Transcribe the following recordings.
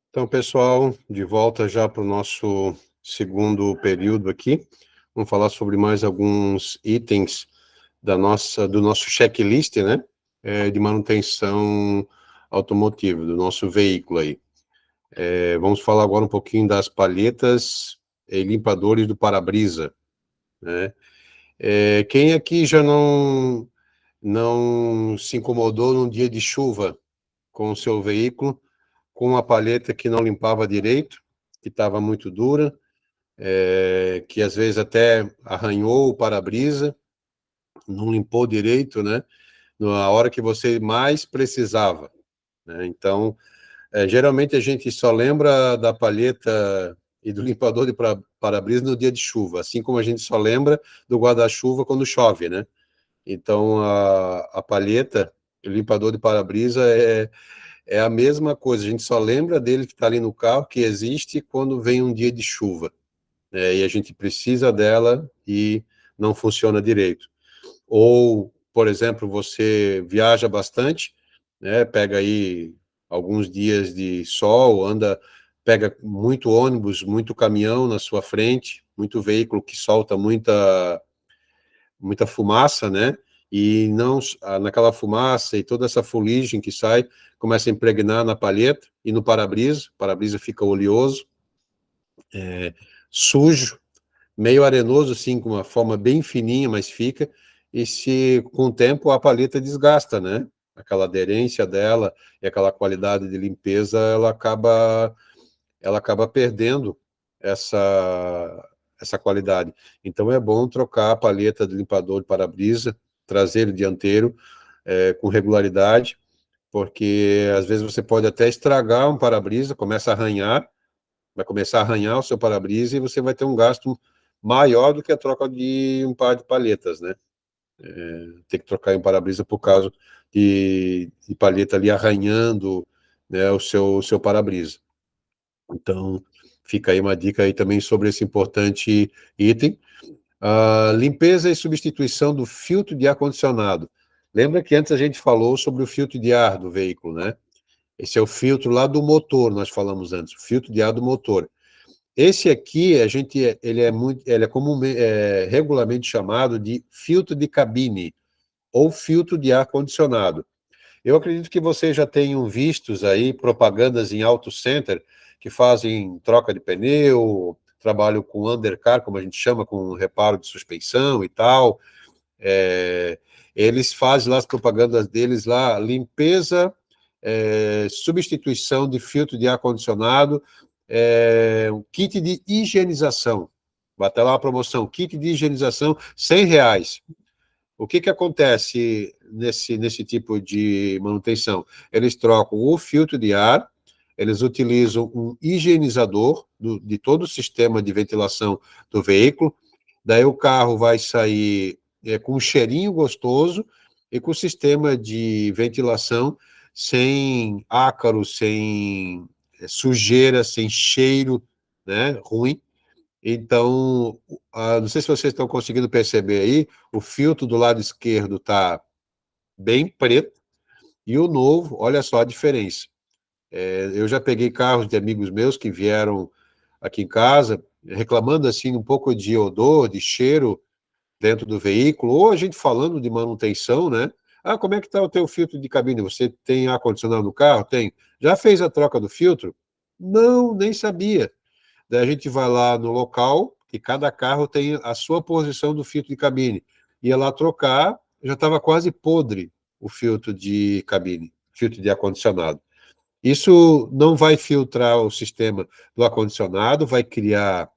Então, pessoal, de volta já para o nosso segundo período aqui. Vamos falar sobre mais alguns itens do nosso checklist, né? De manutenção automotiva, do nosso veículo aí. Vamos falar agora um pouquinho das palhetas e limpadores do para-brisa, né? Quem aqui já não se incomodou num dia de chuva com o seu veículo, com uma palheta que não limpava direito, que estava muito dura, que às vezes até arranhou o para-brisa, não limpou direito, né? Na hora que você mais precisava, né? Então, geralmente a gente só lembra da palheta e do limpador de para-brisa no dia de chuva, assim como a gente só lembra do guarda-chuva quando chove, né? Então, a palheta, o limpador de para-brisa é a mesma coisa, a gente só lembra dele que está ali no carro, que existe quando vem um dia de chuva, e a gente precisa dela e não funciona direito. Ou, por exemplo, você viaja bastante, né, pega aí alguns dias de sol, pega muito ônibus, muito caminhão na sua frente, muito veículo que solta muita fumaça, né? E não naquela fumaça e toda essa fuligem que sai começa a impregnar na palheta e no para-brisa. O para-brisa fica oleoso, sujo, meio arenoso, assim, com uma forma bem fininha, mas fica. E se com o tempo a palheta desgasta, né? Aquela aderência dela e aquela qualidade de limpeza, ela acaba perdendo essa qualidade. Então é bom trocar a palheta de limpador de para-brisa, traseiro e dianteiro, com regularidade, porque às vezes você pode até estragar um para-brisa, vai começar a arranhar o seu para-brisa e você vai ter um gasto maior do que a troca de um par de palhetas, né? Ter que trocar um para-brisa por causa de palheta ali arranhando, né, o seu para-brisa. Então, fica aí uma dica aí também sobre esse importante item. Limpeza e substituição do filtro de ar-condicionado. Lembra que antes a gente falou sobre o filtro de ar do veículo, né? Esse é o filtro lá do motor, nós falamos antes, o filtro de ar do motor. Esse aqui, ele é regularmente chamado de filtro de cabine ou filtro de ar-condicionado. Eu acredito que vocês já tenham vistos aí propagandas em auto center que fazem troca de pneu, trabalham com undercar, como a gente chama, com reparo de suspensão e tal. Eles fazem lá as propagandas deles lá, limpeza, substituição de filtro de ar-condicionado, um kit de higienização. Vai até lá a promoção, kit de higienização, R$ 100. O que acontece nesse tipo de manutenção? Eles trocam o filtro de ar, eles utilizam um higienizador de todo o sistema de ventilação do veículo, daí o carro vai sair com um cheirinho gostoso e com o sistema de ventilação sem ácaros, sem sujeira, sem cheiro, né, ruim. Então, não sei se vocês estão conseguindo perceber aí, o filtro do lado esquerdo está bem preto, e o novo, olha só a diferença. Eu já peguei carros de amigos meus que vieram aqui em casa, reclamando assim um pouco de odor, de cheiro dentro do veículo, ou a gente falando de manutenção, né? Como é que está o teu filtro de cabine? Você tem ar-condicionado no carro? Tem. Já fez a troca do filtro? Não, nem sabia. Daí a gente vai lá no local, que cada carro tem a sua posição do filtro de cabine. Ia lá trocar, já estava quase podre o filtro de cabine, filtro de ar-condicionado. Isso não vai filtrar o sistema do ar-condicionado, vai criar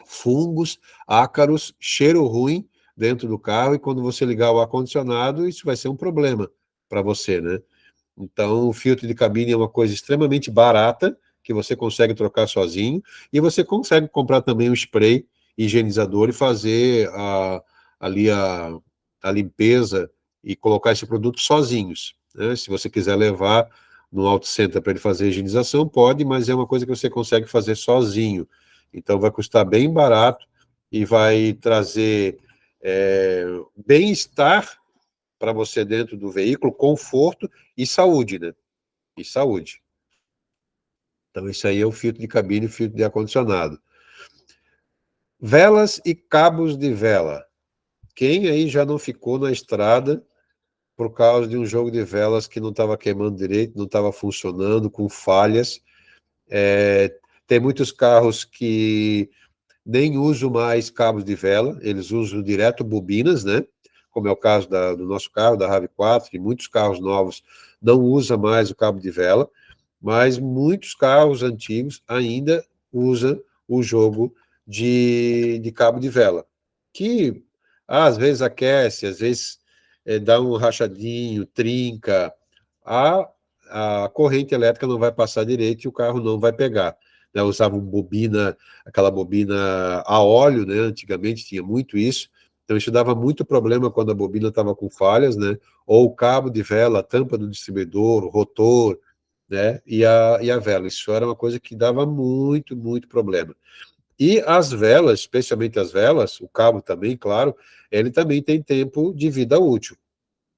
fungos, ácaros, cheiro ruim dentro do carro, e quando você ligar o ar-condicionado, isso vai ser um problema para você, né? Então, o filtro de cabine é uma coisa extremamente barata, que você consegue trocar sozinho, e você consegue comprar também um spray higienizador e fazer ali a limpeza e colocar esse produto sozinhos, né? Se você quiser levar no auto center para ele fazer a higienização, pode, mas é uma coisa que você consegue fazer sozinho. Então, vai custar bem barato e vai trazer bem-estar para você dentro do veículo, conforto e saúde, né? E saúde. Então, isso aí é o filtro de cabine e o filtro de ar-condicionado. Velas e cabos de vela. Quem aí já não ficou na estrada por causa de um jogo de velas que não estava queimando direito, não estava funcionando, com falhas? Tem muitos carros que nem usam mais cabos de vela, eles usam direto bobinas, né? Como é o caso do nosso carro, da RAV4, e muitos carros novos não usam mais o cabo de vela, mas muitos carros antigos ainda usam o jogo de cabo de vela, que às vezes aquece, às vezes dá um rachadinho, trinca, a, a corrente elétrica não vai passar direito e o carro não vai pegar. Né? Usavam bobina, aquela bobina a óleo, né? Antigamente tinha muito isso, então isso dava muito problema quando a bobina estava com falhas, né? Ou o cabo de vela, a tampa do distribuidor, o rotor, né? E a vela. Isso era uma coisa que dava muito, muito problema. E as velas, especialmente as velas, o cabo também, claro, ele também tem tempo de vida útil.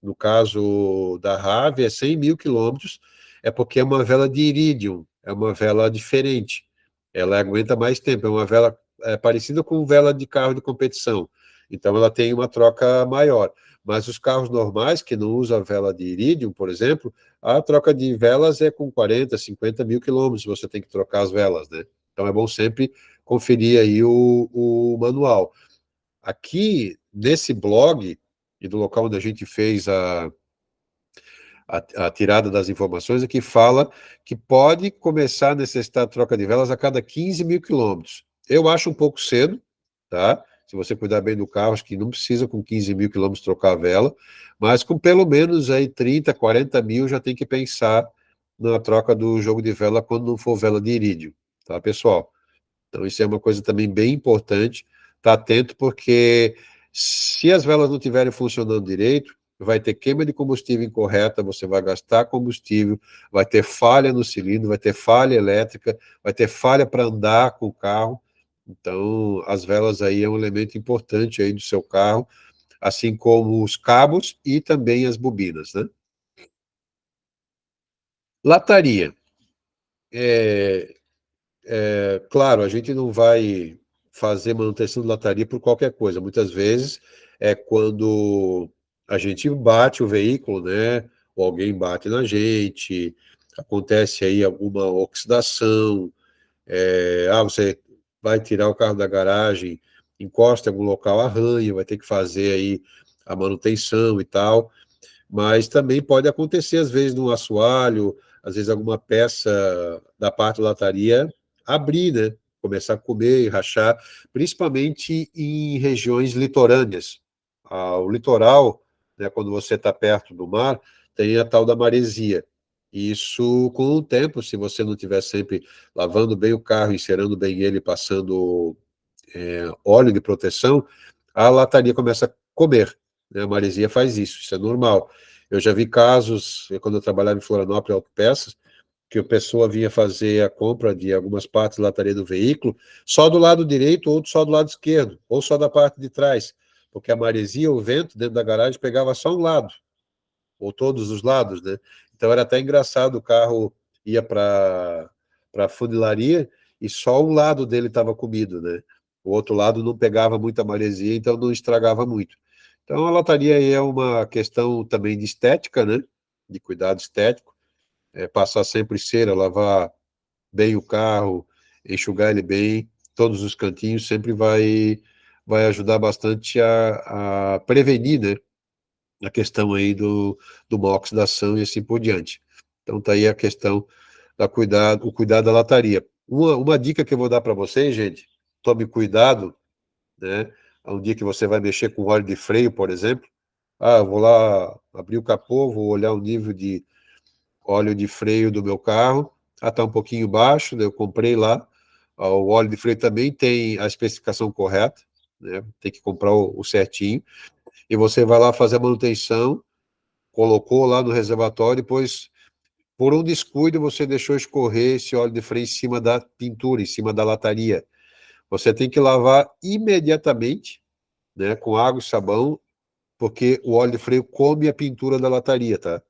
No caso da RAV, é 100 mil quilômetros, é porque é uma vela de irídio, é uma vela diferente. Ela aguenta mais tempo, é uma vela parecida com vela de carro de competição. Então, ela tem uma troca maior. Mas os carros normais, que não usam a vela de irídio, por exemplo, a troca de velas é com 40, 50 mil quilômetros, você tem que trocar as velas, né? Então, é bom sempre conferir aí o manual. Aqui, nesse blog, e do local onde a gente fez a tirada das informações, é que fala que pode começar a necessitar troca de velas a cada 15 mil quilômetros. Eu acho um pouco cedo, tá? Se você cuidar bem do carro, acho que não precisa com 15 mil quilômetros trocar a vela, mas com pelo menos aí 30, 40 mil já tem que pensar na troca do jogo de vela quando não for vela de irídio, tá, pessoal? Então, isso é uma coisa também bem importante, estar atento, porque se as velas não estiverem funcionando direito, vai ter queima de combustível incorreta, você vai gastar combustível, vai ter falha no cilindro, vai ter falha elétrica, vai ter falha para andar com o carro. Então, as velas aí é um elemento importante aí do seu carro, assim como os cabos e também as bobinas, né? Lataria. É, claro, a gente não vai fazer manutenção de lataria por qualquer coisa. Muitas vezes é quando a gente bate o veículo, né? Ou alguém bate na gente, acontece aí alguma oxidação. Você vai tirar o carro da garagem, encosta em algum local, arranha, vai ter que fazer aí a manutenção e tal, mas também pode acontecer, às vezes, no assoalho, às vezes alguma peça da parte da lataria abrir, né? Começar a comer e rachar, principalmente em regiões litorâneas. O litoral, né, quando você está perto do mar, tem a tal da maresia. Isso, com o tempo, se você não estiver sempre lavando bem o carro, encerando bem ele, passando óleo de proteção, a lataria começa a comer, né? A maresia faz isso é normal. Eu já vi casos, quando eu trabalhava em Florianópolis, autopeças, que a pessoa vinha fazer a compra de algumas partes da lataria do veículo, só do lado direito ou só do lado esquerdo, ou só da parte de trás, porque a maresia, o vento dentro da garagem pegava só um lado, ou todos os lados, né? Então era até engraçado, o carro ia para a funilaria e só um lado dele estava comido, né? O outro lado não pegava muita maresia, então não estragava muito. Então a lataria aí é uma questão também de estética, né? De cuidado estético, passar sempre cera, lavar bem o carro, enxugar ele bem, todos os cantinhos sempre vai ajudar bastante a prevenir, né? A questão aí do uma oxidação e assim por diante. Então tá aí a questão o cuidado da lataria. Uma dica que eu vou dar para vocês, gente, tome cuidado, né? Um dia que você vai mexer com óleo de freio, por exemplo, eu vou lá abrir o capô, vou olhar o nível de óleo de freio do meu carro, tá um pouquinho baixo, né? Eu comprei lá, o óleo de freio também tem a especificação correta, né? Tem que comprar o certinho, e você vai lá fazer a manutenção, colocou lá no reservatório, depois, por um descuido, você deixou escorrer esse óleo de freio em cima da pintura, em cima da lataria. Você tem que lavar imediatamente, né, com água e sabão, porque o óleo de freio come a pintura da lataria, tá?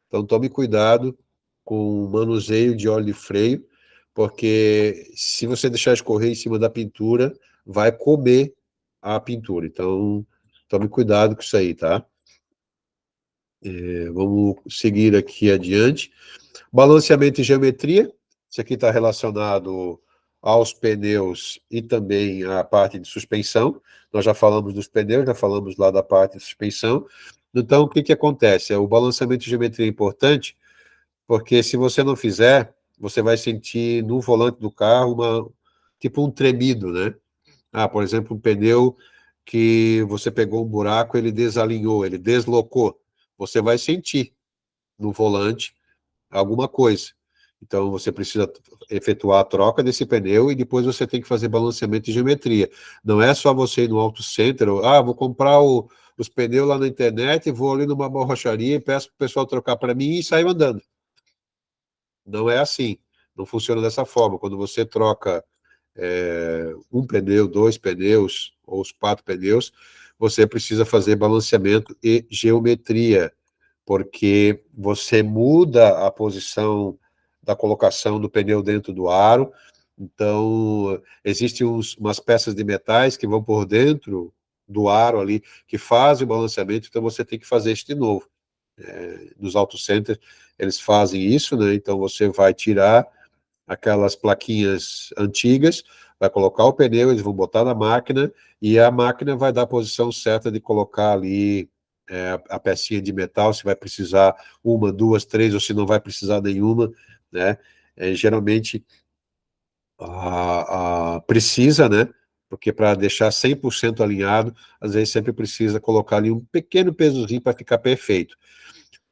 Então tome cuidado com o manuseio de óleo de freio, porque se você deixar escorrer em cima da pintura, vai comer a pintura. Então, tome cuidado com isso aí, tá? Vamos seguir aqui adiante. Balanceamento e geometria. Isso aqui está relacionado aos pneus e também à parte de suspensão. Nós já falamos dos pneus, já falamos lá da parte de suspensão. Então, o que que acontece? O balanceamento e geometria é importante, porque se você não fizer, você vai sentir no volante do carro tipo um tremido, né? Ah, por exemplo, um pneu que você pegou um buraco, ele desalinhou, ele deslocou. Você vai sentir no volante alguma coisa. Então, você precisa efetuar a troca desse pneu e depois você tem que fazer balanceamento de geometria. Não é só você ir no Auto Center, vou comprar os pneus lá na internet, vou ali numa borracharia e peço para o pessoal trocar para mim e saio andando. Não é assim. Não funciona dessa forma. Quando você troca um pneu, dois pneus ou os quatro pneus, você precisa fazer balanceamento e geometria, porque você muda a posição da colocação do pneu dentro do aro. Então, existem umas peças de metais que vão por dentro do aro ali, que fazem o balanceamento, então você tem que fazer isso de novo. Nos auto centers, eles fazem isso, né? Então, você vai tirar aquelas plaquinhas antigas, vai colocar o pneu, eles vão botar na máquina, e a máquina vai dar a posição certa de colocar ali a pecinha de metal, se vai precisar uma, duas, três, ou se não vai precisar nenhuma, né? Geralmente precisa, né? Porque para deixar 100% alinhado, às vezes sempre precisa colocar ali um pequeno pesozinho para ficar perfeito.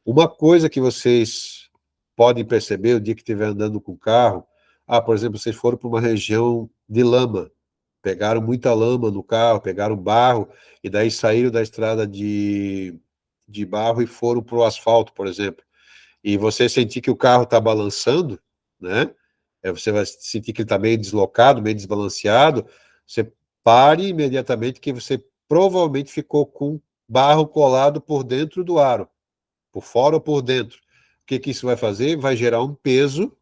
Uma coisa que vocês podem perceber o dia que estiver andando com o carro, por exemplo, vocês foram para uma região de lama, pegaram muita lama no carro, pegaram barro, e daí saíram da estrada de barro e foram para o asfalto, por exemplo. E você sentir que o carro está balançando, né? Você vai sentir que ele está meio deslocado, meio desbalanceado, você pare imediatamente que você provavelmente ficou com barro colado por dentro do aro, por fora ou por dentro. O que que isso vai fazer? Vai gerar um peso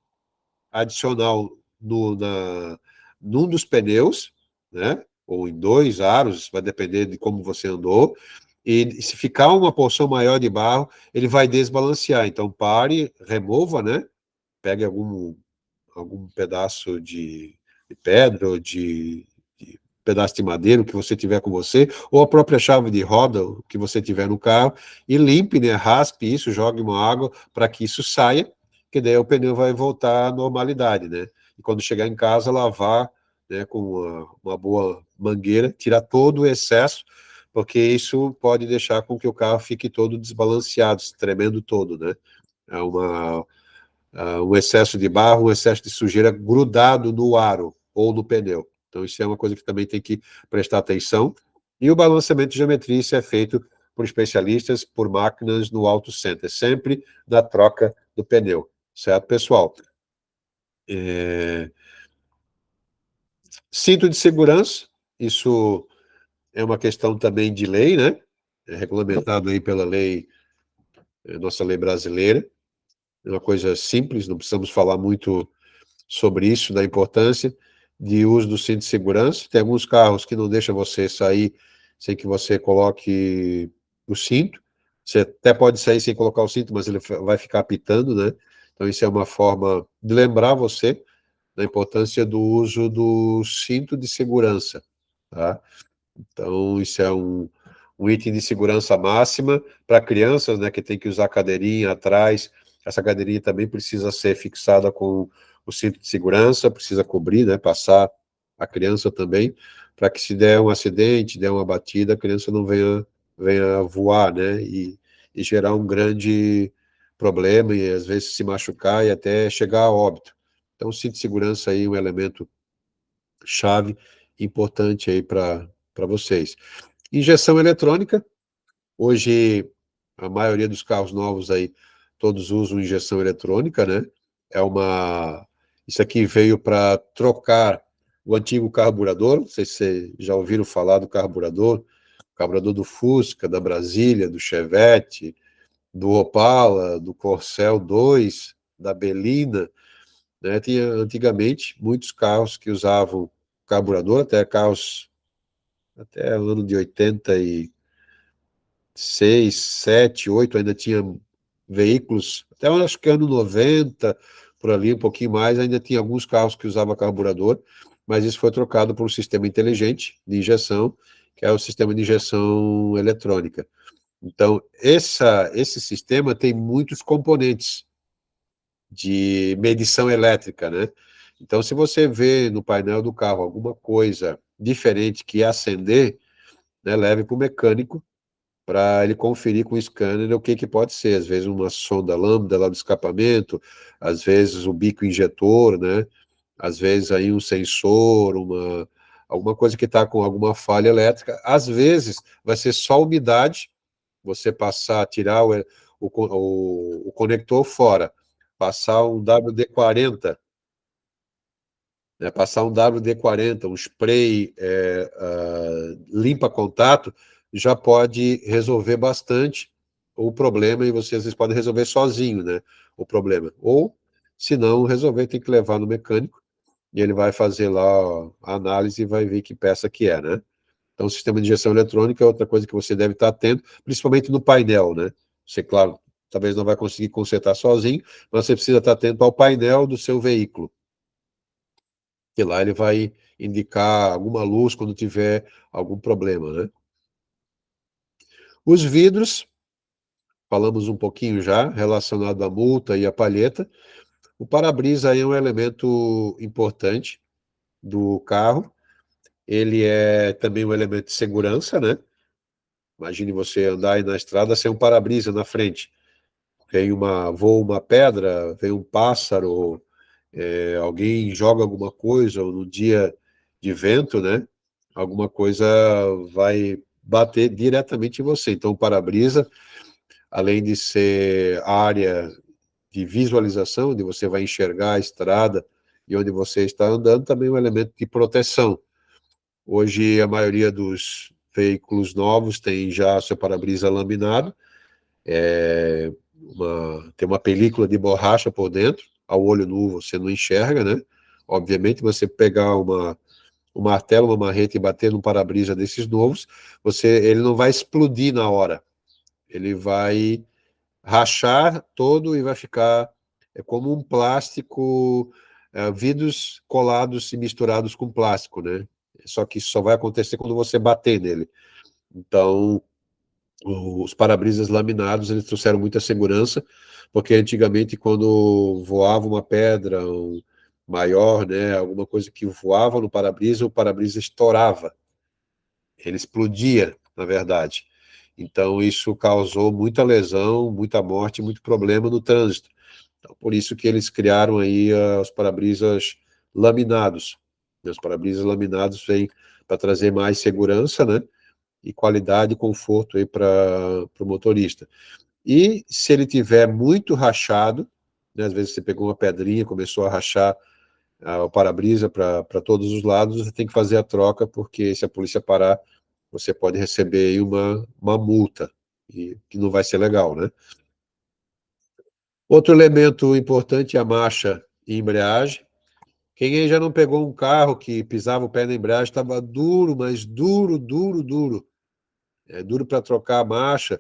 adicional num dos pneus, né? Ou em dois aros, vai depender de como você andou. E se ficar uma porção maior de barro, ele vai desbalancear. Então, pare, remova, né? Pegue algum pedaço de pedra ou de pedaço de madeira, o que você tiver com você, ou a própria chave de roda, o que você tiver no carro, e limpe, né, raspe isso, jogue uma água para que isso saia, que daí o pneu vai voltar à normalidade, né? E quando chegar em casa, lavar, né, com uma boa mangueira, tirar todo o excesso, porque isso pode deixar com que o carro fique todo desbalanceado, se tremendo todo, né? É um excesso de barro, um excesso de sujeira grudado no aro ou no pneu. Então, isso é uma coisa que também tem que prestar atenção. E o balanceamento de geometria, isso é feito por especialistas, por máquinas no auto center, sempre na troca do pneu. Certo, pessoal? É... Cinto de segurança, isso é uma questão também de lei, né? É regulamentado aí pela lei, nossa lei brasileira. É uma coisa simples, não precisamos falar muito sobre isso, da importância de uso do cinto de segurança. Tem alguns carros que não deixam você sair sem que você coloque o cinto. Você até pode sair sem colocar o cinto, mas ele vai ficar apitando, né? Então, isso é uma forma de lembrar você da importância do uso do cinto de segurança, tá? Então, isso é um item de segurança máxima para crianças, né, que tem que usar cadeirinha atrás. Essa cadeirinha também precisa ser fixada com o cinto de segurança, precisa cobrir, né, passar a criança também, para que se der um acidente, der uma batida, a criança não venha voar, né, e gerar um grande problema e às vezes se machucar e até chegar a óbito. Então, o cinto de segurança aí é um elemento chave importante aí para vocês. Injeção eletrônica, hoje a maioria dos carros novos aí, todos usam injeção eletrônica, né? É uma... Isso aqui veio para trocar o antigo carburador, não sei se vocês já ouviram falar do carburador do Fusca, da Brasília, do Chevette, do Opala, do Corcel 2, da Belina. né? Tinha, antigamente, muitos carros que usavam carburador, até carros, até o ano de 86, 7, 8, ainda tinha veículos, até eu acho que ano 90, por ali, um pouquinho mais, ainda tinha alguns carros que usavam carburador, mas isso foi trocado por um sistema inteligente de injeção, que é o sistema de injeção eletrônica. Então, esse sistema tem muitos componentes de medição elétrica, né? Então, se você vê no painel do carro alguma coisa diferente que acender, né, leve para o mecânico para ele conferir com o scanner o que, que pode ser. Às vezes uma sonda lambda lá do escapamento, às vezes o bico injetor, né? Às vezes aí um sensor, alguma coisa que está com alguma falha elétrica. Às vezes vai ser só umidade, você passar, tirar o conector fora, passar um WD-40, né, passar um WD-40, um spray limpa-contato, já pode resolver bastante o problema e você às vezes pode resolver sozinho, né, o problema. Ou, se não resolver, tem que levar no mecânico e ele vai fazer lá a análise e vai ver que peça que é, né? Então, o sistema de injeção eletrônica é outra coisa que você deve estar atento, principalmente no painel, né? Você, claro, talvez não vai conseguir consertar sozinho, mas você precisa estar atento ao painel do seu veículo, que lá ele vai indicar alguma luz quando tiver algum problema, né? Os vidros, falamos um pouquinho já, relacionado à multa e à palheta. O para-brisa aí é um elemento importante do carro. Ele é também um elemento de segurança, né? Imagine você andar aí na estrada sem um para-brisa na frente. Voa uma pedra, vem um pássaro, alguém joga alguma coisa, ou no dia de vento, né? Alguma coisa vai bater diretamente em você. Então, o para-brisa, além de ser área de visualização, onde você vai enxergar a estrada e onde você está andando, também é um elemento de proteção. Hoje, a maioria dos veículos novos tem já seu para-brisa laminado, tem uma película de borracha por dentro, ao olho nu você não enxerga, né? Obviamente, você pegar um martelo, uma marreta e bater num para-brisa desses novos, ele não vai explodir na hora, ele vai rachar todo e vai ficar como um plástico, vidros colados e misturados com plástico, né? Só que isso só vai acontecer quando você bater nele. Então, os para-brisas laminados, eles trouxeram muita segurança, porque antigamente, quando voava uma pedra maior, né, alguma coisa que voava no para-brisa, o para-brisa estourava, ele explodia, na verdade. Então, isso causou muita lesão, muita morte, muito problema no trânsito. Então, por isso que eles criaram aí os para-brisas laminados. Os para-brisas laminados vêm para trazer mais segurança, né? E qualidade e conforto aí para o motorista. E se ele tiver muito rachado, né, às vezes você pegou uma pedrinha, começou a rachar o para-brisa para todos os lados, você tem que fazer a troca, porque se a polícia parar, você pode receber aí uma multa, que não vai ser legal, né? Outro elemento importante é a marcha e embreagem. Quem aí já não pegou um carro que pisava o pé na embreagem, estava duro, mas duro, duro, duro. É duro para trocar a marcha.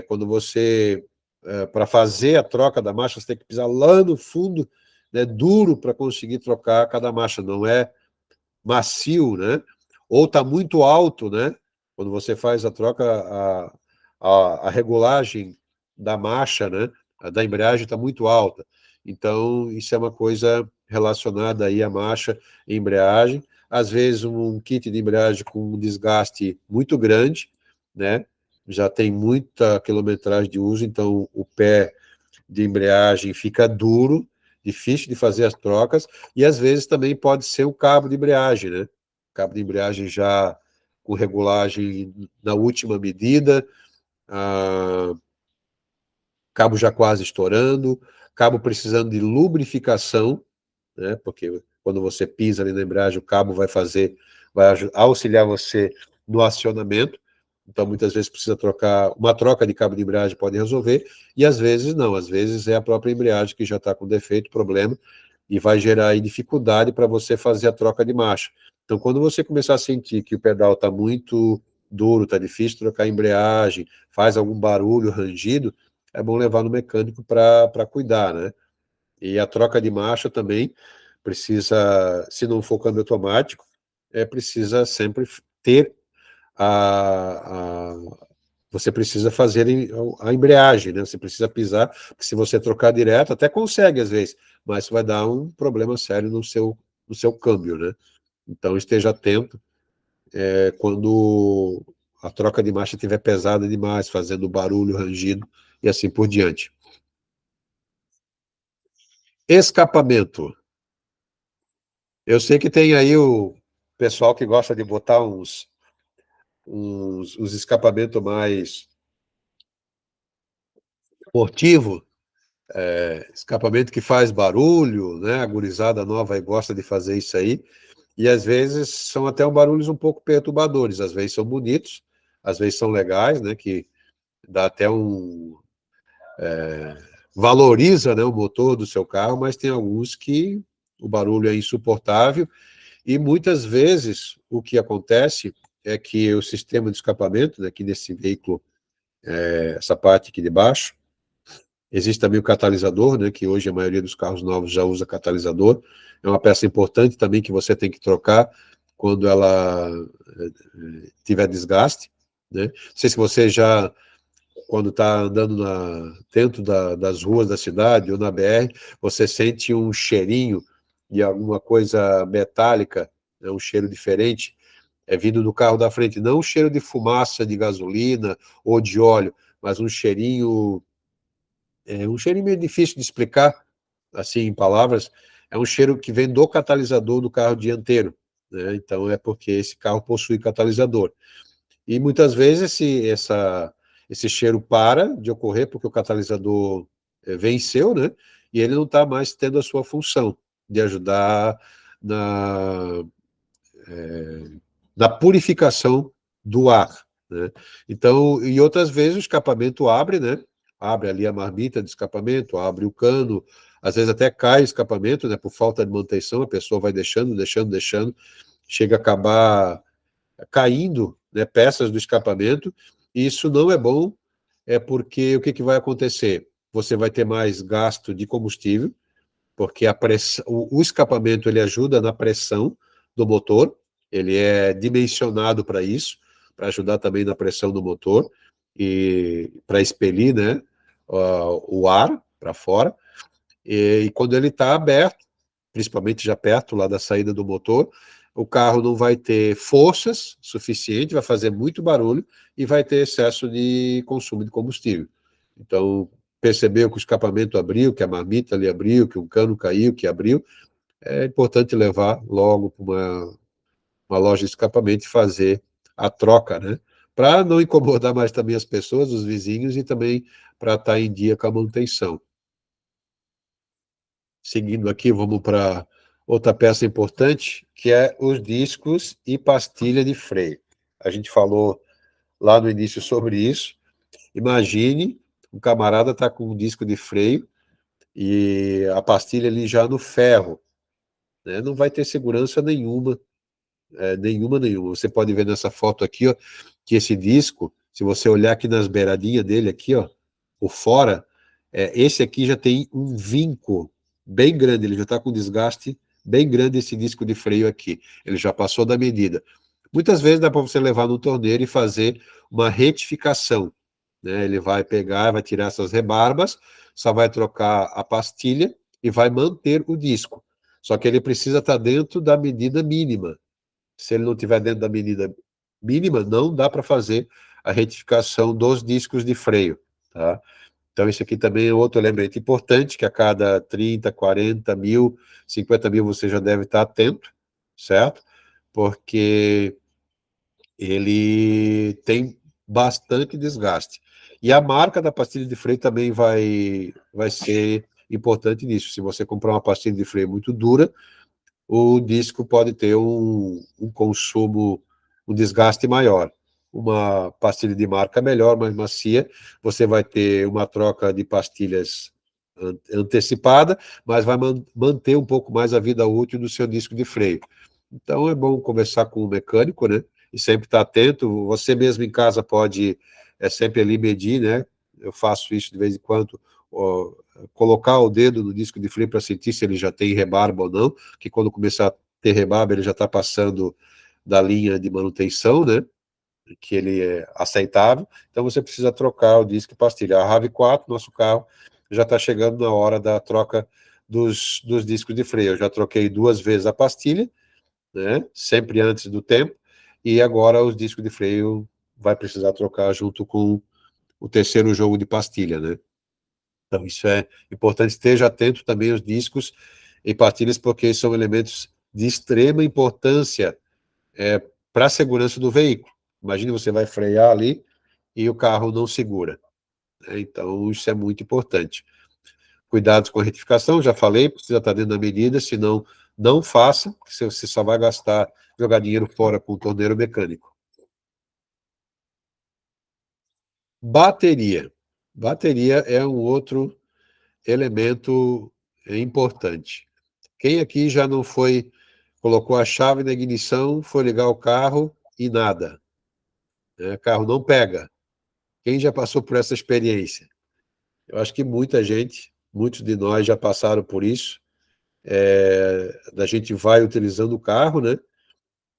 Quando você, para fazer a troca da marcha, você tem que pisar lá no fundo, né, duro para conseguir trocar cada marcha. Não é macio, né? Ou está muito alto, né? Quando você faz a troca, a regulagem da marcha, né? Da embreagem está muito alta. Então, isso é uma coisa relacionada aí à marcha e embreagem. Às vezes, um kit de embreagem com um desgaste muito grande, né? Já tem muita quilometragem de uso, então o pé de embreagem fica duro, difícil de fazer as trocas, e às vezes também pode ser o cabo de embreagem, né? Cabo de embreagem já com regulagem na última medida, cabo já quase estourando, cabo precisando de lubrificação, né? Porque quando você pisa ali na embreagem, o cabo vai auxiliar você no acionamento. Então, muitas vezes precisa trocar, uma troca de cabo de embreagem pode resolver, e às vezes não, às vezes é a própria embreagem que já está com defeito, problema, e vai gerar aí dificuldade para você fazer a troca de marcha. Então, quando você começar a sentir que o pedal está muito duro, está difícil trocar a embreagem, faz algum barulho, rangido, é bom levar no mecânico para cuidar, né? E a troca de marcha também precisa, se não for câmbio automático, precisa sempre ter você precisa fazer a embreagem, né? Você precisa pisar, porque se você trocar direto, até consegue às vezes, mas vai dar um problema sério no seu câmbio, né? Então esteja atento quando a troca de marcha estiver pesada demais, fazendo barulho, rangido e assim por diante. Escapamento. Eu sei que tem aí o pessoal que gosta de botar uns escapamentos mais esportivo, escapamento que faz barulho, né? A gurizada nova aí gosta de fazer isso aí, e às vezes são até barulhos um pouco perturbadores, às vezes são bonitos, às vezes são legais, né? Que dá até valoriza, né, o motor do seu carro, mas tem alguns que o barulho é insuportável, e muitas vezes o que acontece é que o sistema de escapamento, né, aqui nesse veículo, essa parte aqui de baixo, existe também o catalisador, né, que hoje a maioria dos carros novos já usa catalisador. É uma peça importante também que você tem que trocar quando ela tiver desgaste, né? Não sei se você já, quando está andando dentro das ruas da cidade ou na BR, você sente um cheirinho de alguma coisa metálica, né, um cheiro diferente, vindo do carro da frente. Não um cheiro de fumaça de gasolina ou de óleo, mas um cheirinho meio difícil de explicar, assim, em palavras. É um cheiro que vem do catalisador do carro dianteiro, né? Então, é porque esse carro possui catalisador. E muitas vezes esse cheiro para de ocorrer porque o catalisador venceu, né? E ele não está mais tendo a sua função de ajudar na, na purificação do ar, né? Então, e outras vezes o escapamento abre, né? Abre ali a marmita de escapamento, abre o cano, às vezes até cai o escapamento, né? Por falta de manutenção, a pessoa vai deixando, deixando, deixando, chega a acabar caindo, né, peças do escapamento, e isso não é bom, porque o que vai acontecer? Você vai ter mais gasto de combustível, porque o escapamento ele ajuda na pressão do motor, ele é dimensionado para isso, para ajudar também na pressão do motor e para expelir, né, o ar para fora. E quando ele está aberto, principalmente já perto lá da saída do motor, o carro não vai ter forças suficientes, vai fazer muito barulho e vai ter excesso de consumo de combustível. Então, percebeu que o escapamento abriu, que a marmita ali abriu, que um cano caiu, que abriu, é importante levar logo para uma loja de escapamento e fazer a troca, né? Para não incomodar mais também as pessoas, os vizinhos, e também para estar em dia com a manutenção. Seguindo aqui, vamos para outra peça importante, que é os discos e pastilha de freio. A gente falou lá no início sobre isso. Imagine um camarada está com um disco de freio e a pastilha ali já no ferro, né? Não vai ter segurança nenhuma, nenhuma. Você pode ver nessa foto aqui, ó, que esse disco, se você olhar aqui nas beiradinhas dele aqui, ó, por fora, esse aqui já tem um vinco bem grande, ele já está com desgaste bem grande esse disco de freio aqui, ele já passou da medida. Muitas vezes dá para você levar no torneiro e fazer uma retificação, né? Ele vai pegar, vai tirar essas rebarbas, só vai trocar a pastilha e vai manter o disco. Só que ele precisa estar dentro da medida mínima. Se ele não estiver dentro da medida mínima, não dá para fazer a retificação dos discos de freio, tá? Então, isso aqui também é outro lembrete importante, que a cada 30, 40 mil, 50 mil, você já deve estar atento, certo? Porque ele tem bastante desgaste. E a marca da pastilha de freio também vai ser importante nisso. Se você comprar uma pastilha de freio muito dura, o disco pode ter um consumo, um desgaste maior. Uma pastilha de marca melhor, mais macia, você vai ter uma troca de pastilhas antecipada, mas vai manter um pouco mais a vida útil do seu disco de freio. Então é bom conversar com o mecânico, né? E sempre estar atento. Você mesmo em casa pode sempre ali medir, né? Eu faço isso de vez em quando, ó, colocar o dedo no disco de freio para sentir se ele já tem rebarba ou não, que quando começar a ter rebarba, ele já está passando da linha de manutenção, né? Que ele é aceitável. Então você precisa trocar o disco e pastilha. A RAV4, nosso carro, já está chegando na hora da troca dos discos de freio. Eu já troquei 2 vezes a pastilha, né? Sempre antes do tempo, e agora os discos de freio vai precisar trocar junto com o terceiro jogo de pastilha, né? Então isso é importante, esteja atento também aos discos e pastilhas, porque são elementos de extrema importância para a segurança do veículo. Imagine você vai frear ali e o carro não segura, né? Então isso é muito importante. Cuidados com a retificação, já falei, precisa estar dentro da medida, senão não faça, porque você só vai gastar, jogar dinheiro fora com o torneiro mecânico. Bateria. Bateria é um outro elemento importante. Quem aqui já não foi, colocou a chave na ignição, foi ligar o carro e nada, né? O carro não pega. Quem já passou por essa experiência? Eu acho que muita gente, muitos de nós já passaram por isso. A gente vai utilizando o carro, né?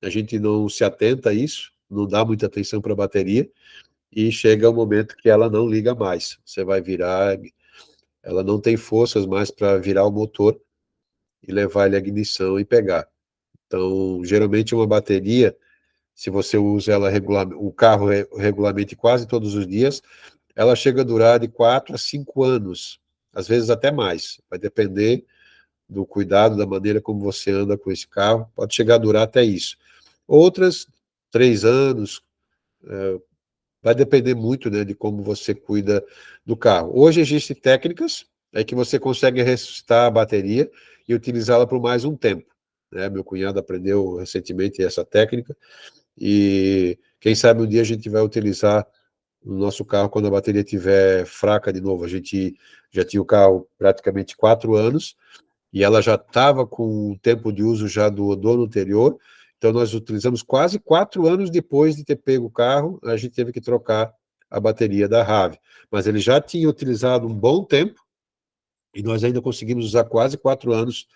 A gente não se atenta a isso, não dá muita atenção para a bateria, e chega um momento que ela não liga mais. Você vai virar, ela não tem forças mais para virar o motor e levar ele à ignição e pegar. Então, geralmente uma bateria, se você usa ela o carro regularmente quase todos os dias, ela chega a durar de 4 a 5 anos, às vezes até mais. Vai depender do cuidado, da maneira como você anda com esse carro, pode chegar a durar até isso. Outras, 3 anos, vai depender muito, né, de como você cuida do carro. Hoje existem técnicas que você consegue ressuscitar a bateria e utilizá-la por mais um tempo, né? Meu cunhado aprendeu recentemente essa técnica e quem sabe um dia a gente vai utilizar no nosso carro quando a bateria estiver fraca de novo. A gente já tinha o carro praticamente 4 anos e ela já estava com o tempo de uso já do dono anterior, então nós utilizamos quase 4 anos depois de ter pego o carro, a gente teve que trocar a bateria da RAV, mas ele já tinha utilizado um bom tempo, e nós ainda conseguimos usar quase 4 anos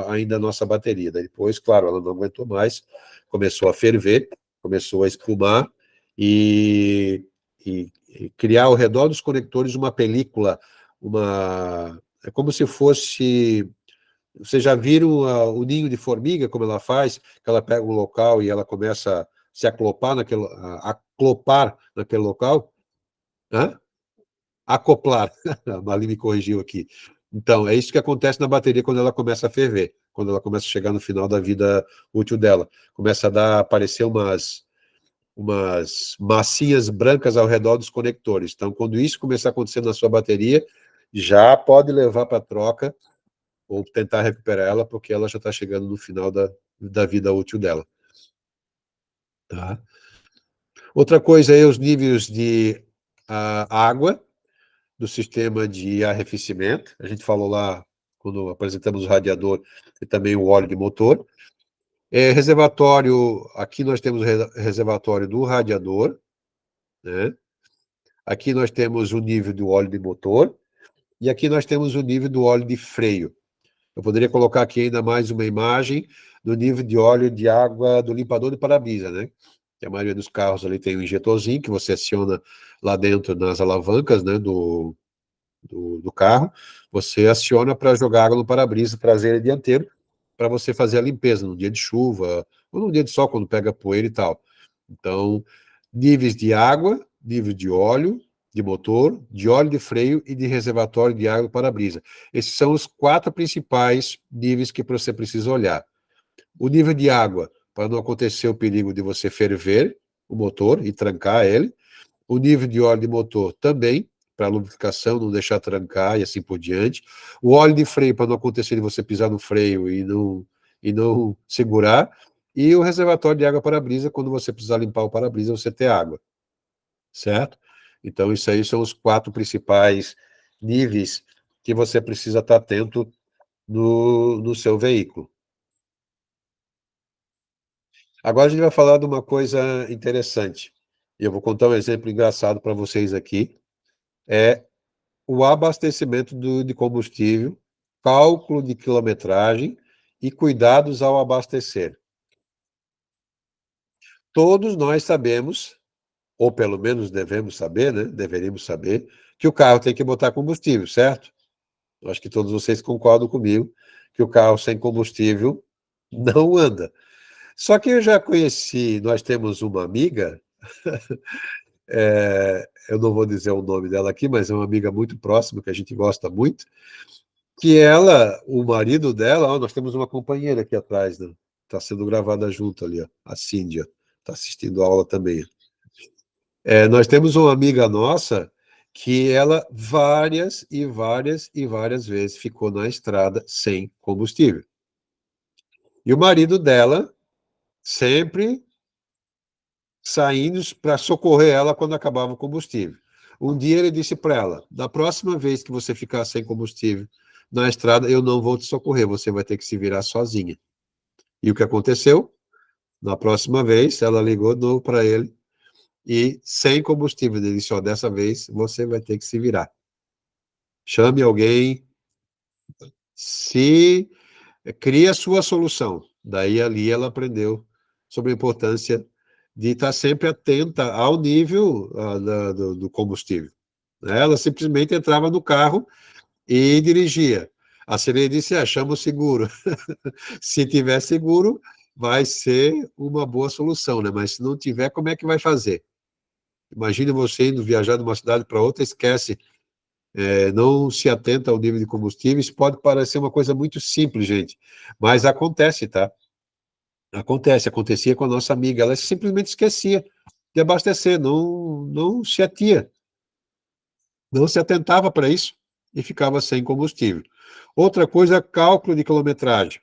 ainda a nossa bateria. Daí depois, claro, ela não aguentou mais, começou a ferver, começou a espumar, e criar ao redor dos conectores uma película, é como se fosse. Vocês já viram o ninho de formiga, como ela faz? Que ela pega um local e ela começa a se aclopar aclopar naquele local? Hã? Acoplar. A Mali me corrigiu aqui. Então, é isso que acontece na bateria quando ela começa a ferver, quando ela começa a chegar no final da vida útil dela. Começa a aparecer umas massinhas brancas ao redor dos conectores. Então, quando isso começar a acontecer na sua bateria, já pode levar para troca ou tentar recuperar ela, porque ela já está chegando no final da vida útil dela. Tá? Outra coisa é os níveis de água do sistema de arrefecimento. A gente falou lá, quando apresentamos o radiador, e também o óleo de motor. Reservatório, aqui nós temos o reservatório do radiador, né? Aqui nós temos o nível do óleo de motor, e aqui nós temos o nível do óleo de freio. Eu poderia colocar aqui ainda mais uma imagem do nível de óleo de água do limpador de para-brisa, né? Que a maioria dos carros ali tem um injetorzinho que você aciona lá dentro nas alavancas, né, do carro. Você aciona para jogar água no para-brisa traseiro e dianteiro para você fazer a limpeza num dia de chuva ou num dia de sol, quando pega poeira e tal. Então, níveis de água, nível de óleo, de motor, de óleo de freio e de reservatório de água do para-brisa. Esses são os 4 principais níveis que você precisa olhar. O nível de água, para não acontecer o perigo de você ferver o motor e trancar ele. O nível de óleo de motor também, para lubrificação, não deixar trancar e assim por diante. O óleo de freio, para não acontecer de você pisar no freio e não segurar. E o reservatório de água para-brisa, quando você precisar limpar o para-brisa, você ter água, certo? Então, isso aí são os 4 principais níveis que você precisa estar atento no seu veículo. Agora a gente vai falar de uma coisa interessante. E eu vou contar um exemplo engraçado para vocês aqui. É o abastecimento de combustível, cálculo de quilometragem e cuidados ao abastecer. Todos nós sabemos, ou pelo menos devemos saber, né? Deveríamos saber, que o carro tem que botar combustível, certo? Eu acho que todos vocês concordam comigo que o carro sem combustível não anda. Só que eu já conheci, nós temos uma amiga, eu não vou dizer o nome dela aqui, mas é uma amiga muito próxima, que a gente gosta muito, que ela, o marido dela, ó, nós temos uma companheira aqui atrás, né? Está sendo gravada junto ali, ó, a Cíndia, está assistindo a aula também. Nós temos uma amiga nossa que ela várias e várias e várias vezes ficou na estrada sem combustível. E o marido dela sempre saindo para socorrer ela quando acabava o combustível. Um dia ele disse para ela: da próxima vez que você ficar sem combustível na estrada, eu não vou te socorrer, você vai ter que se virar sozinha. E o que aconteceu? Na próxima vez, ela ligou de novo para ele e sem combustível. Ele disse: ó, dessa vez você vai ter que se virar. Chame alguém, se cria a sua solução. Daí ali ela aprendeu sobre a importância de estar sempre atenta ao nível do combustível. Ela simplesmente entrava no carro e dirigia. A Sirene disse: chama o seguro. Se tiver seguro, vai ser uma boa solução, né? Mas se não tiver, como é que vai fazer? Imagine você indo viajar de uma cidade para outra, esquece, não se atenta ao nível de combustível. Isso pode parecer uma coisa muito simples, gente, mas acontece, tá? Acontece, acontecia com a nossa amiga, ela simplesmente esquecia de abastecer, não se atia, não se atentava para isso e ficava sem combustível. Outra coisa, cálculo de quilometragem.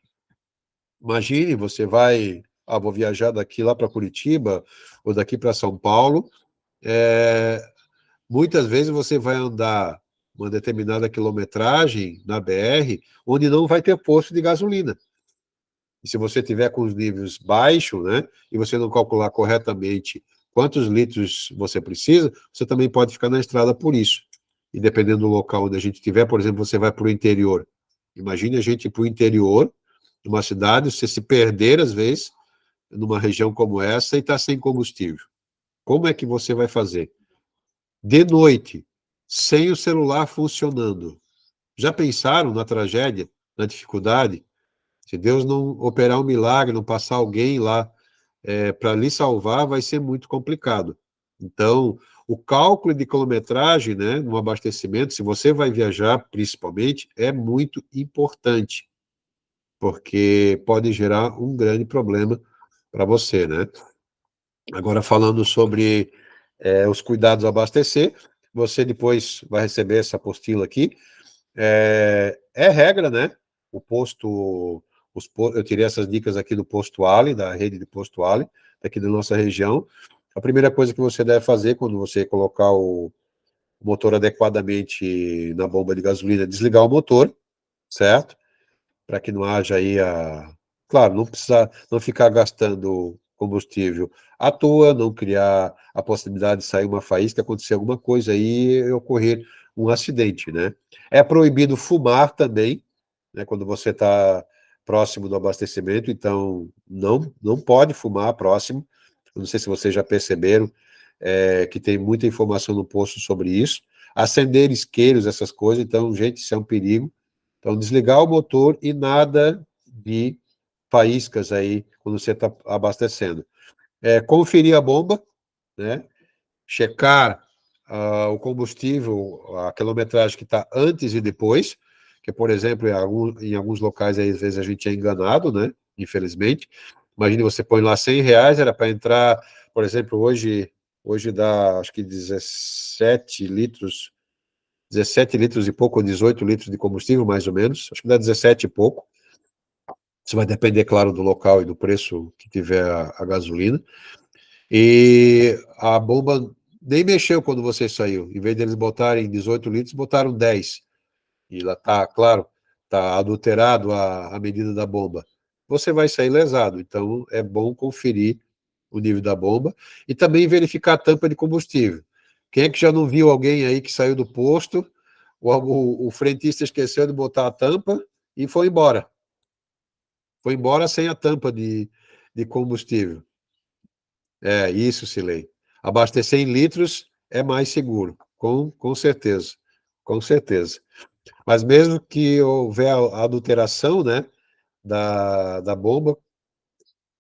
Imagine, você vai, vou viajar daqui lá para Curitiba ou daqui para São Paulo, é, muitas vezes você vai andar uma determinada quilometragem na BR, onde não vai ter posto de gasolina. E se você tiver com os níveis baixos, né, e você não calcular corretamente quantos litros você precisa, você também pode ficar na estrada por isso. E dependendo do local onde a gente estiver, por exemplo, você vai para o interior. Imagine a gente ir para o interior de uma cidade, você se perder às vezes numa região como essa e está sem combustível. Como é que você vai fazer? De noite, sem o celular funcionando. Já pensaram na tragédia, na dificuldade? Se Deus não operar um milagre, não passar alguém lá para lhe salvar, vai ser muito complicado. Então, o cálculo de quilometragem, né, no abastecimento, se você vai viajar, principalmente, é muito importante, porque pode gerar um grande problema para você, né? Agora, falando sobre os cuidados ao abastecer, você depois vai receber essa apostila aqui. É regra, né? O posto, eu tirei essas dicas aqui do Posto Ali, da rede de Posto Ali, aqui da nossa região. A primeira coisa que você deve fazer quando você colocar o motor adequadamente na bomba de gasolina é desligar o motor, certo? Para que não haja aí Claro, não precisa, não ficar gastando combustível à toa, não criar a possibilidade de sair uma faísca, acontecer alguma coisa aí e ocorrer um acidente, né? É proibido fumar também, né, quando você está próximo do abastecimento, então não pode fumar próximo. Eu não sei se vocês já perceberam que tem muita informação no posto sobre isso. Acender isqueiros, essas coisas, então, gente, isso é um perigo. Então, desligar o motor e nada de faíscas aí quando você está abastecendo. Conferir a bomba, né? Checar o combustível, a quilometragem que está antes e depois, que, por exemplo, em alguns locais, aí, às vezes, a gente é enganado, né? Infelizmente. Imagine, você põe lá R$ 100, era para entrar, por exemplo, hoje dá, acho que 17 litros e pouco, ou 18 litros de combustível, mais ou menos. Acho que dá 17 e pouco. Isso vai depender, claro, do local e do preço que tiver a gasolina. E a bomba nem mexeu quando você saiu. Em vez deles botarem 18 litros, botaram 10. e lá está, claro, está adulterado a medida da bomba, você vai sair lesado. Então, é bom conferir o nível da bomba e também verificar a tampa de combustível. Quem é que já não viu alguém aí que saiu do posto, o frentista esqueceu de botar a tampa e foi embora? Foi embora sem a tampa de combustível. É, isso, Silei. Abastecer em litros é mais seguro, com certeza. Com certeza. Mas mesmo que houver a adulteração, né, da bomba,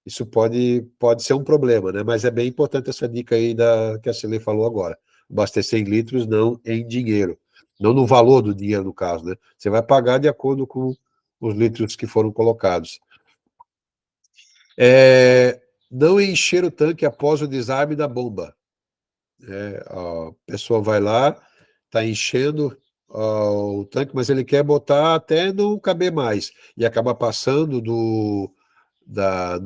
isso pode ser um problema, né? Mas é bem importante essa dica aí que a Silei falou agora. Abastecer em litros, não em dinheiro. Não no valor do dinheiro, no caso, né? Você vai pagar de acordo com os litros que foram colocados. Não encher o tanque após o desarme da bomba. A pessoa vai lá, está enchendo o tanque, mas ele quer botar até não caber mais, e acaba passando do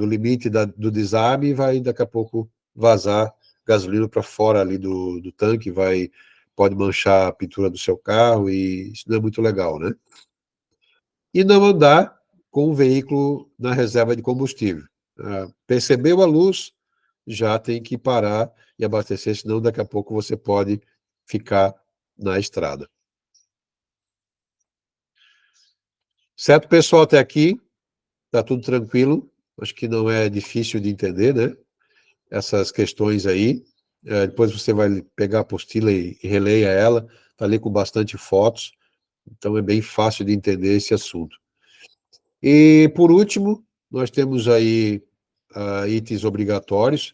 limite do desarme e vai daqui a pouco vazar gasolina para fora ali do tanque, pode manchar a pintura do seu carro, e isso não é muito legal, né? E não andar com o veículo na reserva de combustível. Percebeu a luz, já tem que parar e abastecer, senão daqui a pouco você pode ficar na estrada. Certo, pessoal, até aqui, está tudo tranquilo, acho que não é difícil de entender, né? Essas questões aí. Depois você vai pegar a apostila e releia ela, está ali com bastante fotos, então é bem fácil de entender esse assunto. E, por último, nós temos aí itens obrigatórios,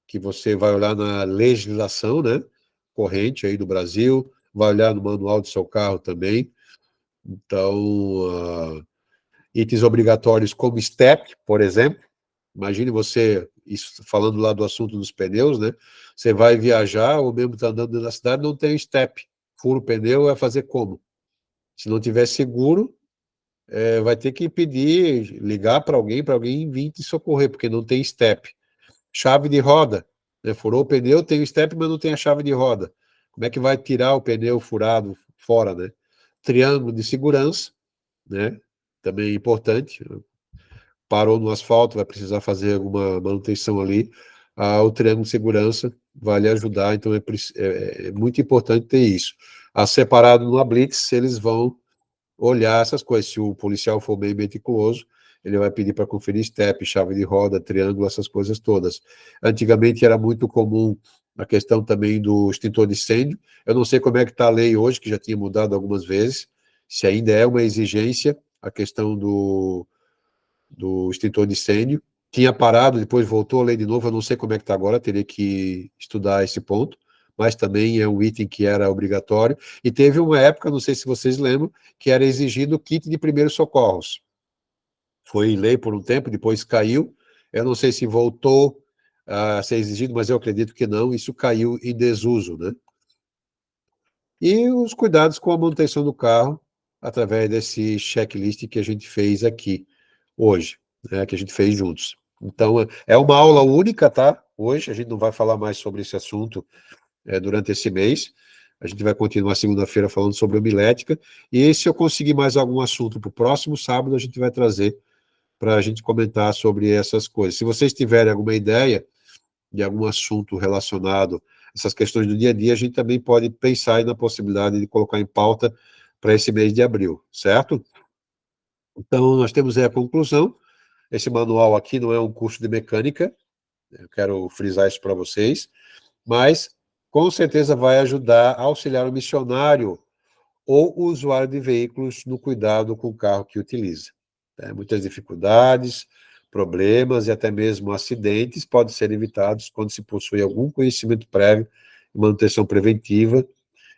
que você vai olhar na legislação, né, corrente aí do Brasil, vai olhar no manual do seu carro também. Então, itens obrigatórios como STEP, por exemplo. Imagine você, isso, falando lá do assunto dos pneus, né? Você vai viajar, ou mesmo está andando na cidade, não tem STEP. Fura o pneu, vai fazer como? Se não tiver seguro, vai ter que pedir, ligar para alguém vir te socorrer, porque não tem step. Chave de roda, né? Furou o pneu, tem o step, mas não tem a chave de roda. Como é que vai tirar o pneu furado fora, né? Triângulo de segurança, né? Também é importante. Parou no asfalto, vai precisar fazer alguma manutenção ali. O triângulo de segurança vai lhe ajudar, então é muito importante ter isso. Separado no Blitz, eles vão olhar essas coisas. Se o policial for bem meticuloso, ele vai pedir para conferir step, chave de roda, triângulo, essas coisas todas. Antigamente era muito comum a questão também do extintor de incêndio. Eu não sei como é que está a lei hoje, que já tinha mudado algumas vezes, se ainda é uma exigência a questão do extintor de incêndio. Tinha parado, depois voltou a lei de novo, eu não sei como é que está agora, teria que estudar esse ponto, mas também é um item que era obrigatório. E teve uma época, não sei se vocês lembram, que era exigido o kit de primeiros socorros. Foi lei por um tempo, depois caiu. Eu não sei se voltou a ser exigido, mas eu acredito que não. Isso caiu em desuso, né? E os cuidados com a manutenção do carro, através desse checklist que a gente fez aqui hoje, né, que a gente fez juntos. Então, é uma aula única, tá? Hoje, a gente não vai falar mais sobre esse assunto durante esse mês. A gente vai continuar segunda-feira falando sobre homilética. E se eu conseguir mais algum assunto para o próximo sábado, a gente vai trazer para a gente comentar sobre essas coisas. Se vocês tiverem alguma ideia de algum assunto relacionado a essas questões do dia a dia, a gente também pode pensar aí na possibilidade de colocar em pauta para esse mês de abril, certo? Então, nós temos aí a conclusão. Esse manual aqui não é um curso de mecânica, eu quero frisar isso para vocês, mas com certeza vai ajudar a auxiliar o missionário ou o usuário de veículos no cuidado com o carro que utiliza. Muitas dificuldades, problemas e até mesmo acidentes podem ser evitados quando se possui algum conhecimento prévio de manutenção preventiva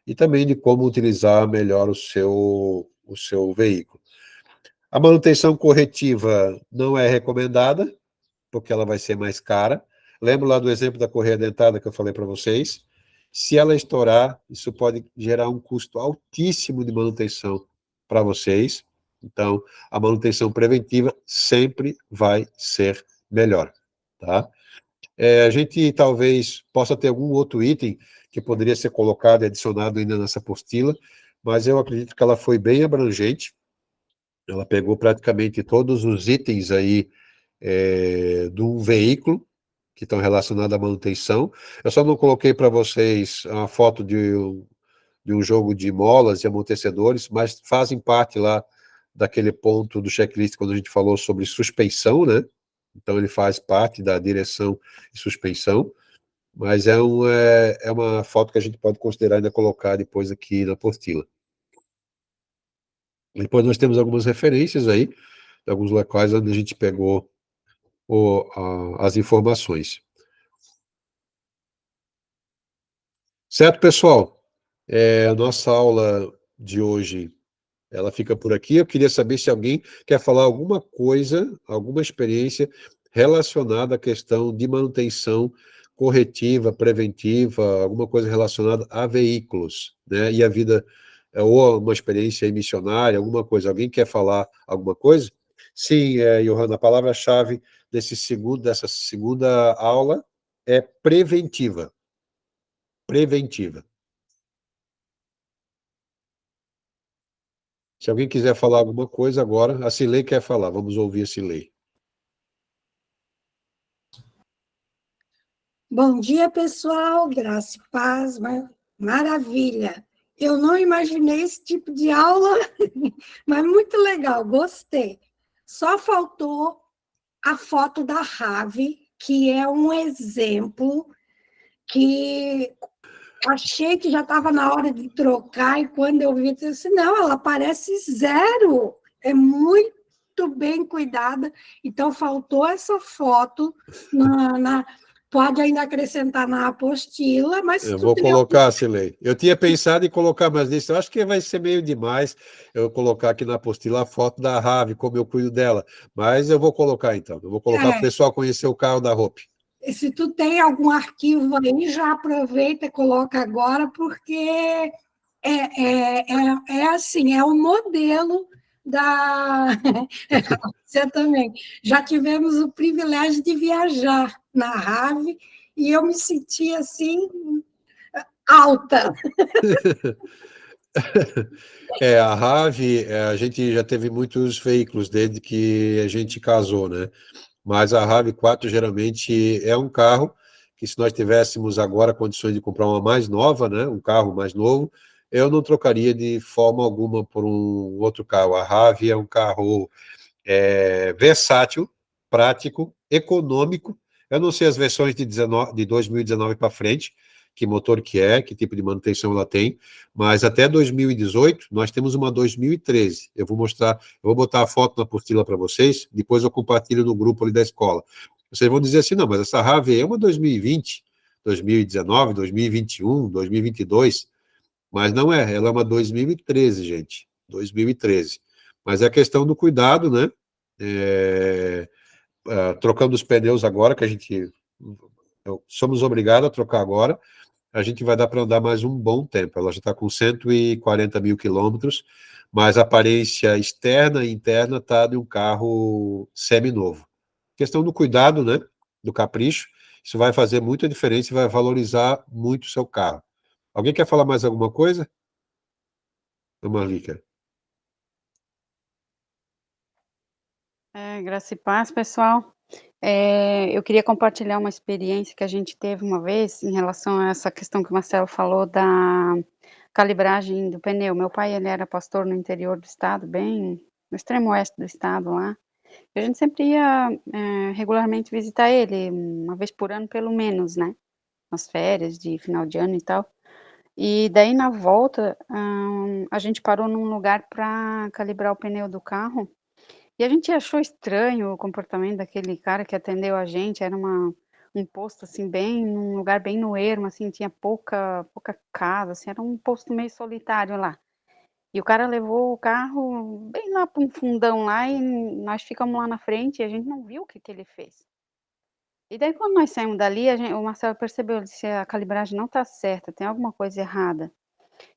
e também de como utilizar melhor o seu veículo. A manutenção corretiva não é recomendada, porque ela vai ser mais cara. Lembro lá do exemplo da correia dentada que eu falei para vocês. Se ela estourar, isso pode gerar um custo altíssimo de manutenção para vocês. Então, a manutenção preventiva sempre vai ser melhor, tá? A gente talvez possa ter algum outro item que poderia ser colocado e adicionado ainda nessa apostila, mas eu acredito que ela foi bem abrangente, ela pegou praticamente todos os itens aí de um veículo que estão relacionados à manutenção. Eu só não coloquei para vocês a foto de um jogo de molas e amortecedores, mas fazem parte lá daquele ponto do checklist quando a gente falou sobre suspensão, né? Então ele faz parte da direção e suspensão, mas é uma foto que a gente pode considerar ainda colocar depois aqui na apostila. Depois nós temos algumas referências aí, de alguns locais onde a gente pegou as informações. Certo, pessoal? A nossa aula de hoje, ela fica por aqui. Eu queria saber se alguém quer falar alguma coisa, alguma experiência relacionada à questão de manutenção corretiva, preventiva, alguma coisa relacionada a veículos, né? E a vida, ou uma experiência missionária, alguma coisa. Alguém quer falar alguma coisa? Sim, Johanna, a palavra-chave dessa segunda aula é preventiva. Preventiva. Se alguém quiser falar alguma coisa agora, a Cilei quer falar. Vamos ouvir a Cilei. Bom dia, pessoal. Graça e paz. Maravilha. Eu não imaginei esse tipo de aula, mas muito legal, gostei. Só faltou a foto da Rave, que é um exemplo que achei que já estava na hora de trocar, e quando eu vi, eu disse assim, não, ela parece zero, é muito bem cuidada, então faltou essa foto pode ainda acrescentar na apostila, mas se Eu tu vou tem colocar, Cilei. Eu tinha pensado em colocar, mas disse, eu acho que vai ser meio demais eu colocar aqui na apostila a foto da Rave, como eu cuido dela. Mas eu vou colocar, então. Eu vou colocar para o pessoal conhecer o carro da Hope. se tu tem algum arquivo aí, já aproveita e coloca agora, porque é assim, é o modelo da. Você também. Já tivemos o privilégio de viajar na Rave e eu me senti assim, alta. A Rave, a gente já teve muitos veículos desde que a gente casou, né? Mas a RAV4 geralmente é um carro que, se nós tivéssemos agora condições de comprar uma mais nova, né, um carro mais novo, eu não trocaria de forma alguma por um outro carro. A RAV é um carro versátil, prático, econômico. Eu não sei as versões de 2019 para frente, que motor que é, que tipo de manutenção ela tem, mas até 2018 nós temos uma 2013. Eu vou mostrar, eu vou botar a foto na apostila para vocês, depois eu compartilho no grupo ali da escola. Vocês vão dizer assim, não, mas essa RAV é uma 2020, 2019, 2021, 2022, mas não é, ela é uma 2013, gente, 2013. Mas é a questão do cuidado, né? É, trocando os pneus agora, que a gente somos obrigados a trocar agora, a gente vai dar para andar mais um bom tempo. Ela já está com 140 mil quilômetros, mas a aparência externa e interna está de um carro seminovo. Questão do cuidado, né? Do capricho, isso vai fazer muita diferença e vai valorizar muito o seu carro. Alguém quer falar mais alguma coisa? Marlica. Graça e paz, pessoal. Eu queria compartilhar uma experiência que a gente teve uma vez em relação a essa questão que o Marcelo falou da calibragem do pneu. Meu pai, ele era pastor no interior do estado, bem no extremo oeste do estado lá. E a gente sempre ia regularmente visitar ele, uma vez por ano pelo menos, né? Nas férias de final de ano e tal. E daí na volta, a gente parou num lugar para calibrar o pneu do carro. E a gente achou estranho o comportamento daquele cara que atendeu a gente, era um posto, assim, bem num lugar bem no ermo, assim, tinha pouca casa, assim, era um posto meio solitário lá. E o cara levou o carro bem lá para um fundão lá e nós ficamos lá na frente e a gente não viu o que que ele fez. E daí quando nós saímos dali, o Marcelo percebeu, ele disse: "A calibragem não está certa, tem alguma coisa errada".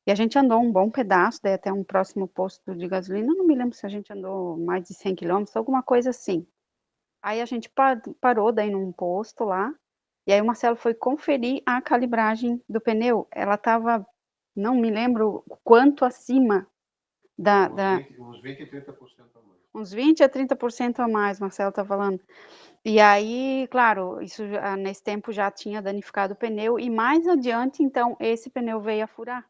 E a gente andou um bom pedaço, daí até um próximo posto de gasolina, eu não me lembro se a gente andou mais de 100 quilômetros, alguma coisa assim. Aí a gente parou daí num posto lá, e aí o Marcelo foi conferir a calibragem do pneu, ela estava não me lembro quanto acima Uns 20 e 30% a mais. uns 20 a 30% a mais, Marcelo está falando. E aí, claro, isso nesse tempo já tinha danificado o pneu, e mais adiante, então, esse pneu veio a furar.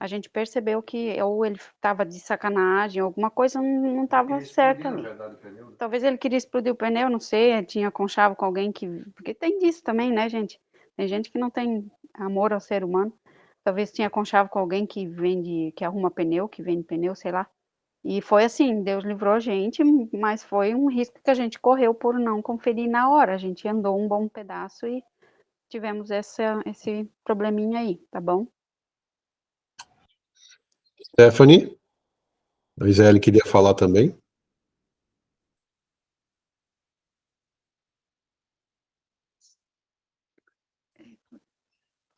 A gente percebeu que ou ele estava de sacanagem, alguma coisa não estava certa ali. Talvez ele queria explodir o pneu, não sei, tinha conchavo com alguém que... Porque tem disso também, né, gente? Tem gente que não tem amor ao ser humano. Talvez tinha conchavo com alguém que vende, que arruma pneu, que vende pneu, sei lá. E foi assim, Deus livrou a gente, mas foi um risco que a gente correu por não conferir na hora. A gente andou um bom pedaço e tivemos esse probleminha aí, tá bom? Stephanie, a Isaele queria falar também.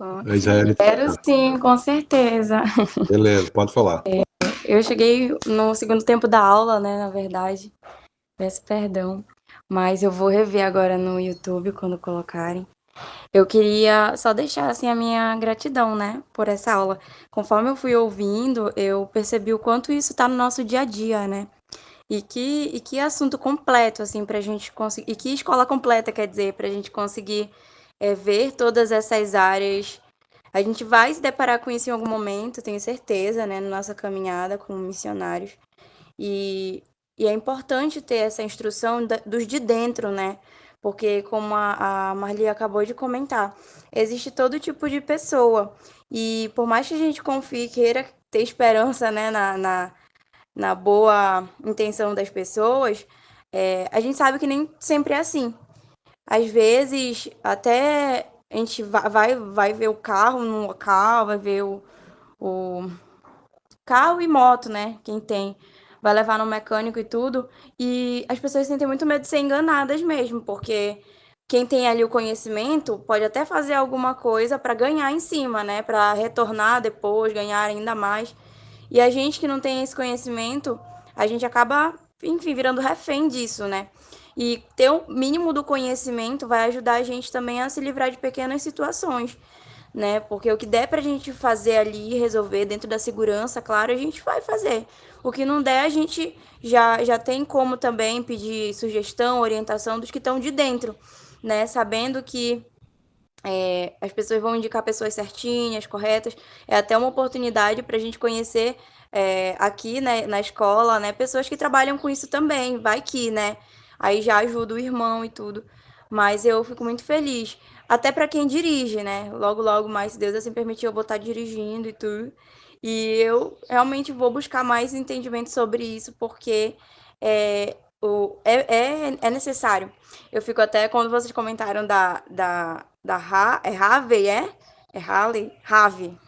A Isaele... Quero sim, com certeza. Beleza, pode falar. Eu cheguei no segundo tempo da aula, né, na verdade. Peço perdão. Mas eu vou rever agora no YouTube quando colocarem. Eu queria só deixar assim a minha gratidão, né, por essa aula. Conforme eu fui ouvindo, eu percebi o quanto isso está no nosso dia a dia, né? E que assunto completo, assim, pra gente conseguir. E que escola completa, quer dizer, pra gente conseguir ver todas essas áreas. A gente vai se deparar com isso em algum momento, tenho certeza, né, na nossa caminhada como missionários. E, e é importante ter essa instrução dos de dentro, né? Porque, como a Marli acabou de comentar, existe todo tipo de pessoa. E por mais que a gente confie, queira ter esperança, né, na boa intenção das pessoas, a gente sabe que nem sempre é assim. Às vezes, até a gente vai ver o carro no local, vai ver o carro e moto, né? Quem tem, vai levar no mecânico e tudo. E as pessoas sentem muito medo de ser enganadas mesmo, porque quem tem ali o conhecimento pode até fazer alguma coisa para ganhar em cima, né? Para retornar depois, ganhar ainda mais. E a gente que não tem esse conhecimento, a gente acaba, enfim, virando refém disso, né? E ter o mínimo do conhecimento vai ajudar a gente também a se livrar de pequenas situações, né? Porque o que der pra gente fazer ali, resolver dentro da segurança, claro, a gente vai fazer. O que não der, a gente já tem como também pedir sugestão, orientação dos que estão de dentro, né? Sabendo que as pessoas vão indicar pessoas certinhas, corretas. É até uma oportunidade para a gente conhecer aqui, né, na escola, né, pessoas que trabalham com isso também. Vai que, né? Aí já ajuda o irmão e tudo. Mas eu fico muito feliz. Até para quem dirige, né? Logo, logo mais, se Deus assim permitir, eu vou estar dirigindo e tudo. E eu realmente vou buscar mais entendimento sobre isso, porque é necessário. Eu fico até, quando vocês comentaram é Harvey, é? É Harley? Rave.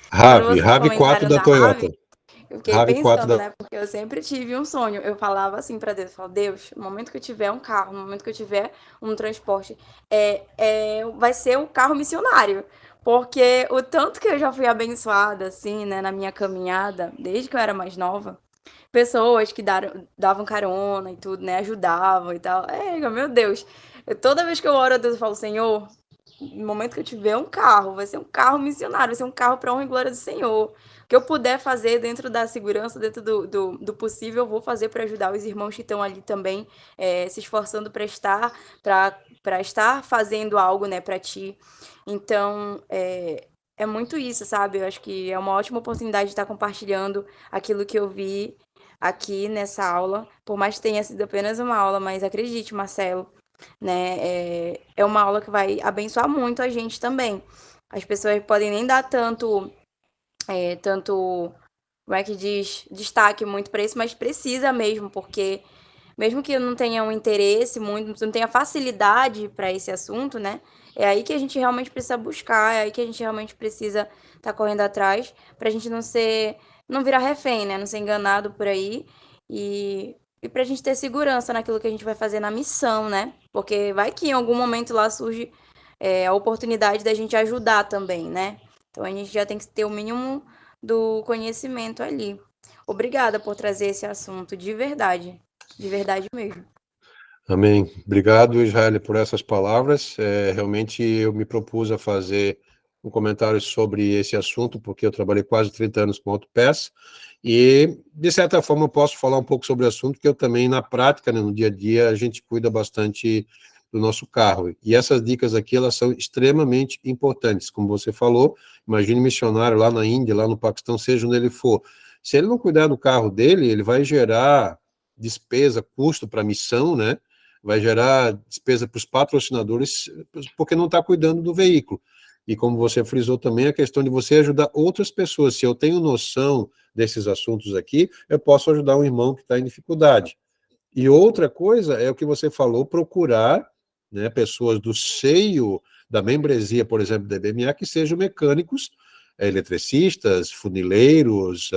Quando vocês Rave 4 comentaram da da Rave, Toyota. eu fiquei Rave 4 pensando, da... né? Porque eu sempre tive um sonho. Eu falava assim pra Deus, eu falava, Deus, no momento que eu tiver um carro, no momento que eu tiver um transporte, vai ser um carro missionário. Porque o tanto que eu já fui abençoada, assim, né, na minha caminhada, desde que eu era mais nova, pessoas que davam carona e tudo, né, ajudavam e tal. Meu Deus, toda vez que eu oro a Deus, eu falo, Senhor, no momento que eu tiver um carro, vai ser um carro missionário, vai ser um carro para honra e glória do Senhor. O que eu puder fazer dentro da segurança, dentro do possível, eu vou fazer para ajudar os irmãos que estão ali também, se esforçando para estar fazendo algo, né, para ti. Então, é muito isso, sabe? Eu acho que é uma ótima oportunidade de estar compartilhando aquilo que eu vi aqui nessa aula, por mais que tenha sido apenas uma aula, mas acredite, Marcelo, né? É uma aula que vai abençoar muito a gente também. As pessoas podem nem dar tanto, como é que diz, destaque muito para isso, mas precisa mesmo, porque mesmo que eu não tenha um interesse muito, não tenha facilidade para esse assunto, né? É aí que a gente realmente precisa buscar, é aí que a gente realmente precisa estar correndo atrás, para a gente não virar refém, né? Não ser enganado por aí e para a gente ter segurança naquilo que a gente vai fazer na missão, né? Porque vai que em algum momento lá surge a oportunidade da gente ajudar também, né? Então a gente já tem que ter o mínimo do conhecimento ali. Obrigada por trazer esse assunto, de verdade. De verdade mesmo. Amém. Obrigado, Israel, por essas palavras. Realmente eu me propus a fazer um comentário sobre esse assunto, porque eu trabalhei quase 30 anos com autopeças, e, de certa forma, eu posso falar um pouco sobre o assunto, que eu também, na prática, né, no dia a dia, a gente cuida bastante do nosso carro. E essas dicas aqui, elas são extremamente importantes. Como você falou, imagine um missionário lá na Índia, lá no Paquistão, seja onde ele for. Se ele não cuidar do carro dele, ele vai gerar despesa, custo para a missão, né? Vai gerar despesa para os patrocinadores, porque não está cuidando do veículo. E como você frisou também, a questão de você ajudar outras pessoas. Se eu tenho noção desses assuntos aqui, eu posso ajudar um irmão que está em dificuldade. E outra coisa é o que você falou, procurar, né, pessoas do seio da membresia, por exemplo, da EBMA, que sejam mecânicos, eletricistas, funileiros,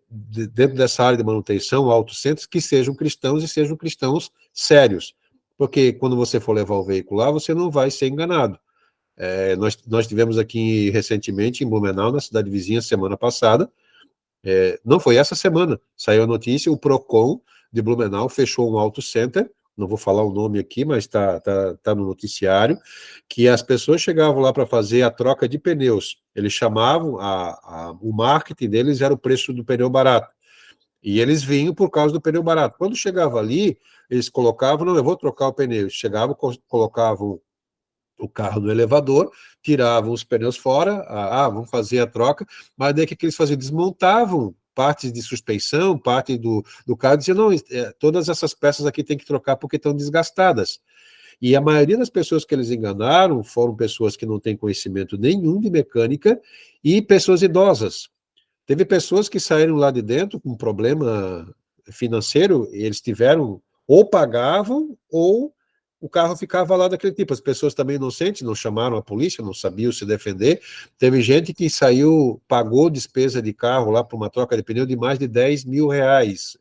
dentro dessa área de manutenção, autocentros, que sejam cristãos e sejam cristãos sérios. Porque quando você for levar o veículo lá, você não vai ser enganado. Nós tivemos aqui recentemente, em Blumenau, na cidade vizinha, semana passada, não foi essa semana, saiu a notícia, o Procon de Blumenau fechou um auto center, não vou falar o nome aqui, mas tá no noticiário, que as pessoas chegavam lá para fazer a troca de pneus, eles chamavam, o marketing deles era o preço do pneu barato, e eles vinham por causa do pneu barato. Quando chegava ali, eles colocavam, não, eu vou trocar o pneu, chegavam, colocavam o carro no elevador, tiravam os pneus fora, vamos fazer a troca, mas daí o que eles faziam? Desmontavam partes de suspensão, parte do carro, diziam, não, todas essas peças aqui tem que trocar porque estão desgastadas. E a maioria das pessoas que eles enganaram foram pessoas que não têm conhecimento nenhum de mecânica e pessoas idosas. Teve pessoas que saíram lá de dentro com problema financeiro, e eles tiveram, ou pagavam, ou o carro ficava lá daquele tipo. As pessoas também inocentes, não chamaram a polícia, não sabiam se defender. Teve gente que saiu, pagou despesa de carro lá para uma troca de pneu de mais de 10 mil reais.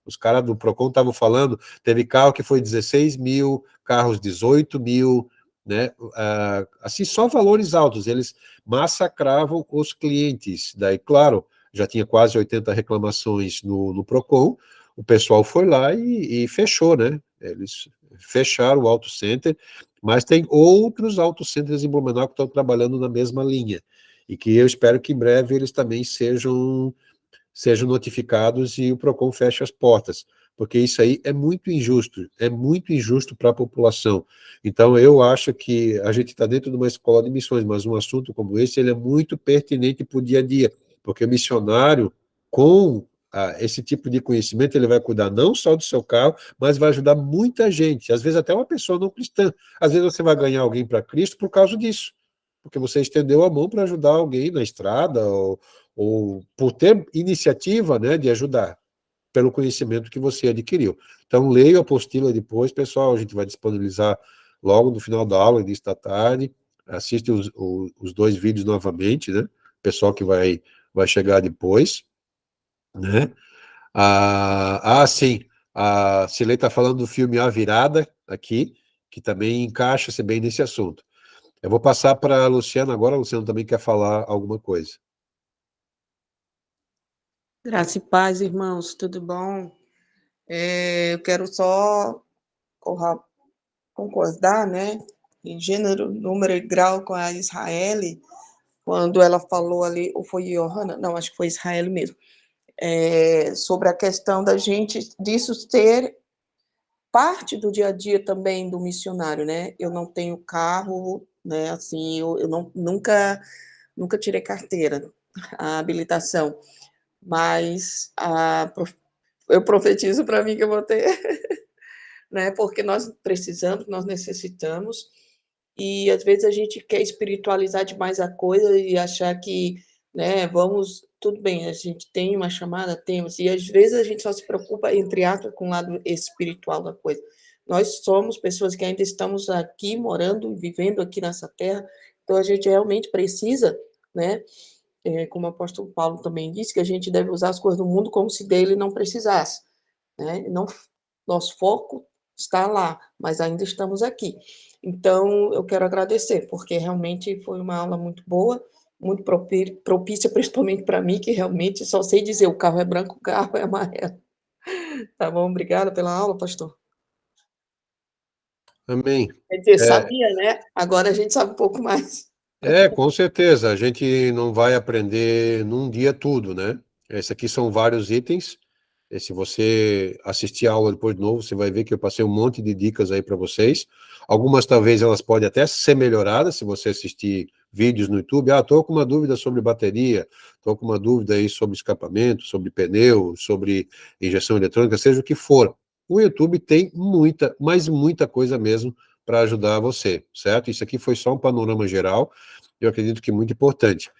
Os caras do Procon estavam falando, teve carro que foi 16 mil, carros 18 mil, né? Assim, só valores altos, eles massacravam os clientes. Daí, claro, já tinha quase 80 reclamações no Procon, o pessoal foi lá e fechou, né? Eles fecharam o auto center, mas tem outros auto centers em Blumenau que estão trabalhando na mesma linha, e que eu espero que em breve eles também sejam notificados e o Procon feche as portas, porque isso aí é muito injusto para a população. Então, eu acho que a gente está dentro de uma escola de missões, mas um assunto como esse, ele é muito pertinente para o dia a dia, porque o missionário, com esse tipo de conhecimento, ele vai cuidar não só do seu carro, mas vai ajudar muita gente, às vezes até uma pessoa não cristã. Às vezes você vai ganhar alguém para Cristo por causa disso, porque você estendeu a mão para ajudar alguém na estrada, ou por ter iniciativa, né, de ajudar, pelo conhecimento que você adquiriu. Então, leia a apostila depois, pessoal, a gente vai disponibilizar logo no final da aula, início da tarde, assiste os dois vídeos novamente, né, pessoal que vai chegar depois, né. Sim, a Cilei está falando do filme A Virada, aqui, que também encaixa-se bem nesse assunto. Eu vou passar para a Luciana agora, a Luciana também quer falar alguma coisa. Graça e paz, irmãos, tudo bom? Eu quero só concordar, né, em gênero, número e grau com a Israele, quando ela falou ali, ou foi Johanna? Não, acho que foi Israele mesmo, sobre a questão da gente, disso ser parte do dia a dia também do missionário, né? Eu não tenho carro, né, assim, eu nunca tirei carteira, a habilitação, mas eu profetizo para mim que eu vou ter, né? Porque nós precisamos, nós necessitamos, e às vezes a gente quer espiritualizar demais a coisa e achar que, né, tudo bem, a gente tem uma chamada, temos, e às vezes a gente só se preocupa, entre aspas, com o lado espiritual da coisa. Nós somos pessoas que ainda estamos aqui, morando, vivendo aqui nessa terra, então a gente realmente precisa, né, como o apóstolo Paulo também disse, que a gente deve usar as coisas do mundo como se dele não precisasse, né? Não, nosso foco está lá, mas ainda estamos aqui. Então, eu quero agradecer, porque realmente foi uma aula muito boa, muito propícia, principalmente para mim, que realmente só sei dizer o carro é branco, o carro é amarelo. Tá bom? Obrigada pela aula, pastor. Amém. Quer dizer, sabia, né? Agora a gente sabe um pouco mais. Com certeza. A gente não vai aprender num dia tudo, né? Esse aqui são vários itens. E se você assistir a aula depois de novo, você vai ver que eu passei um monte de dicas aí para vocês. Algumas talvez elas podem até ser melhoradas se você assistir vídeos no YouTube. Ah, estou com uma dúvida sobre bateria, estou com uma dúvida aí sobre escapamento, sobre pneu, sobre injeção eletrônica, seja o que for. O YouTube tem muita, mas muita coisa mesmo para ajudar você, certo? Isso aqui foi só um panorama geral, eu acredito que muito importante.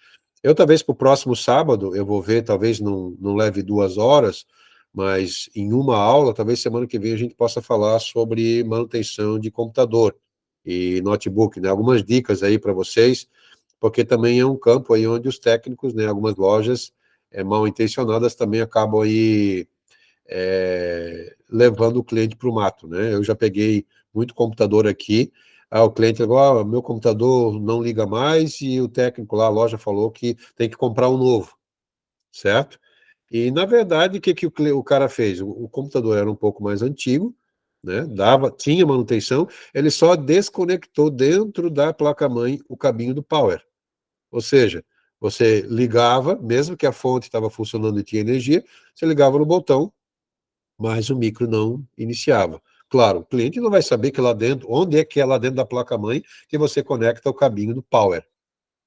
Eu talvez para o próximo sábado, eu vou ver, talvez não leve 2 horas, mas em uma aula, talvez semana que vem a gente possa falar sobre manutenção de computador e notebook, né? Algumas dicas aí para vocês, porque também é um campo aí onde os técnicos, né, algumas lojas mal intencionadas também acabam aí levando o cliente para o mato, né? Eu já peguei muito computador aqui, o cliente falou, meu computador não liga mais e o técnico lá, a loja falou que tem que comprar um novo, certo? E, na verdade, o que o cara fez? O computador era um pouco mais antigo, né? Tinha manutenção, ele só desconectou dentro da placa-mãe o cabinho do power. Ou seja, você ligava, mesmo que a fonte estava funcionando e tinha energia, você ligava no botão, mas o micro não iniciava. Claro, o cliente não vai saber que lá dentro, onde é que é lá dentro da placa-mãe que você conecta o cabinho do power,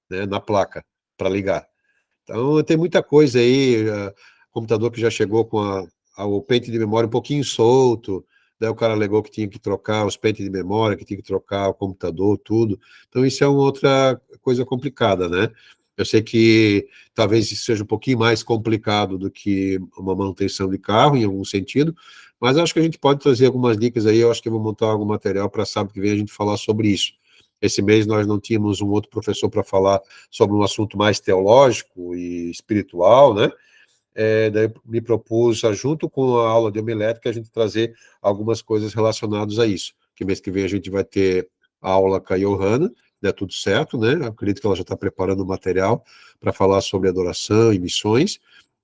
né, na placa, para ligar. Então, tem muita coisa aí, computador que já chegou com o pente de memória um pouquinho solto, daí o cara alegou que tinha que trocar os pentes de memória, que tinha que trocar o computador, tudo. Então, isso é uma outra coisa complicada, né? Eu sei que talvez isso seja um pouquinho mais complicado do que uma manutenção de carro, em algum sentido, mas acho que a gente pode trazer algumas dicas aí, eu acho que eu vou montar algum material para sábado que vem a gente falar sobre isso. Esse mês nós não tínhamos um outro professor para falar sobre um assunto mais teológico e espiritual, né? Daí me propus, junto com a aula de homilética, a gente trazer algumas coisas relacionadas a isso. Que mês que vem a gente vai ter a aula com a Johanna, der tudo certo, né? Acredito que ela já está preparando o material para falar sobre adoração e missões.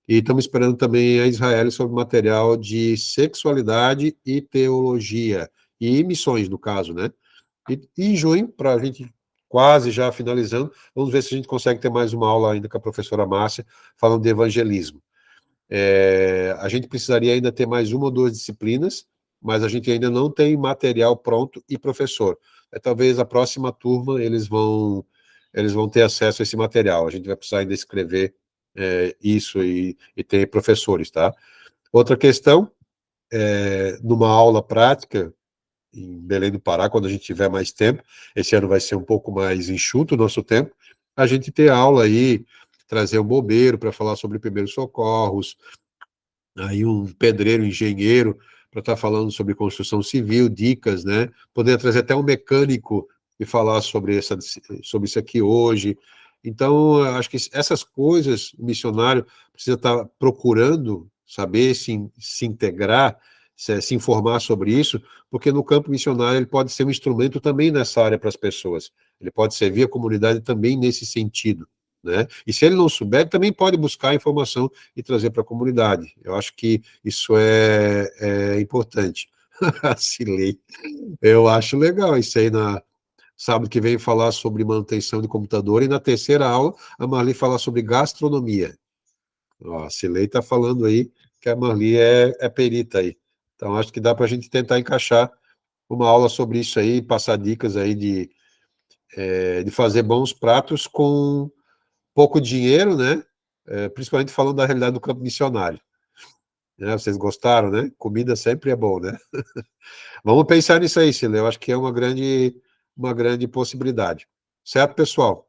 E estamos esperando também a Israel sobre material de sexualidade e teologia, e missões, no caso, né? E em junho, para a gente quase já finalizando, vamos ver se a gente consegue ter mais uma aula ainda com a professora Márcia, falando de evangelismo. A gente precisaria ainda ter mais 1 ou 2 disciplinas, mas a gente ainda não tem material pronto e professor. Talvez a próxima turma eles vão ter acesso a esse material. A gente vai precisar ainda escrever isso e ter professores, tá? Outra questão, numa aula prática, em Belém do Pará, quando a gente tiver mais tempo, esse ano vai ser um pouco mais enxuto o nosso tempo, a gente ter aula aí, trazer um bombeiro para falar sobre primeiros socorros, aí um pedreiro, engenheiro, para estar falando sobre construção civil, dicas, né? Poder trazer até um mecânico e falar sobre sobre isso aqui hoje. Então, eu acho que essas coisas, o missionário precisa estar procurando saber se integrar, se informar sobre isso, porque no campo missionário ele pode ser um instrumento também nessa área para as pessoas. Ele pode servir a comunidade também nesse sentido, né? E se ele não souber, ele também pode buscar informação e trazer para a comunidade. Eu acho que isso é importante. Cilei. Eu acho legal isso aí na sábado que vem falar sobre manutenção de computador e na terceira aula a Marli falar sobre gastronomia. Ó, a Cilei está falando aí que a Marli é perita aí. Então acho que dá para a gente tentar encaixar uma aula sobre isso aí, passar dicas aí de fazer bons pratos com pouco dinheiro, né? Principalmente falando da realidade do campo missionário. Né? Vocês gostaram, né? Comida sempre é bom, né? Vamos pensar nisso aí, Cila. Eu acho que é uma grande possibilidade. Certo, pessoal?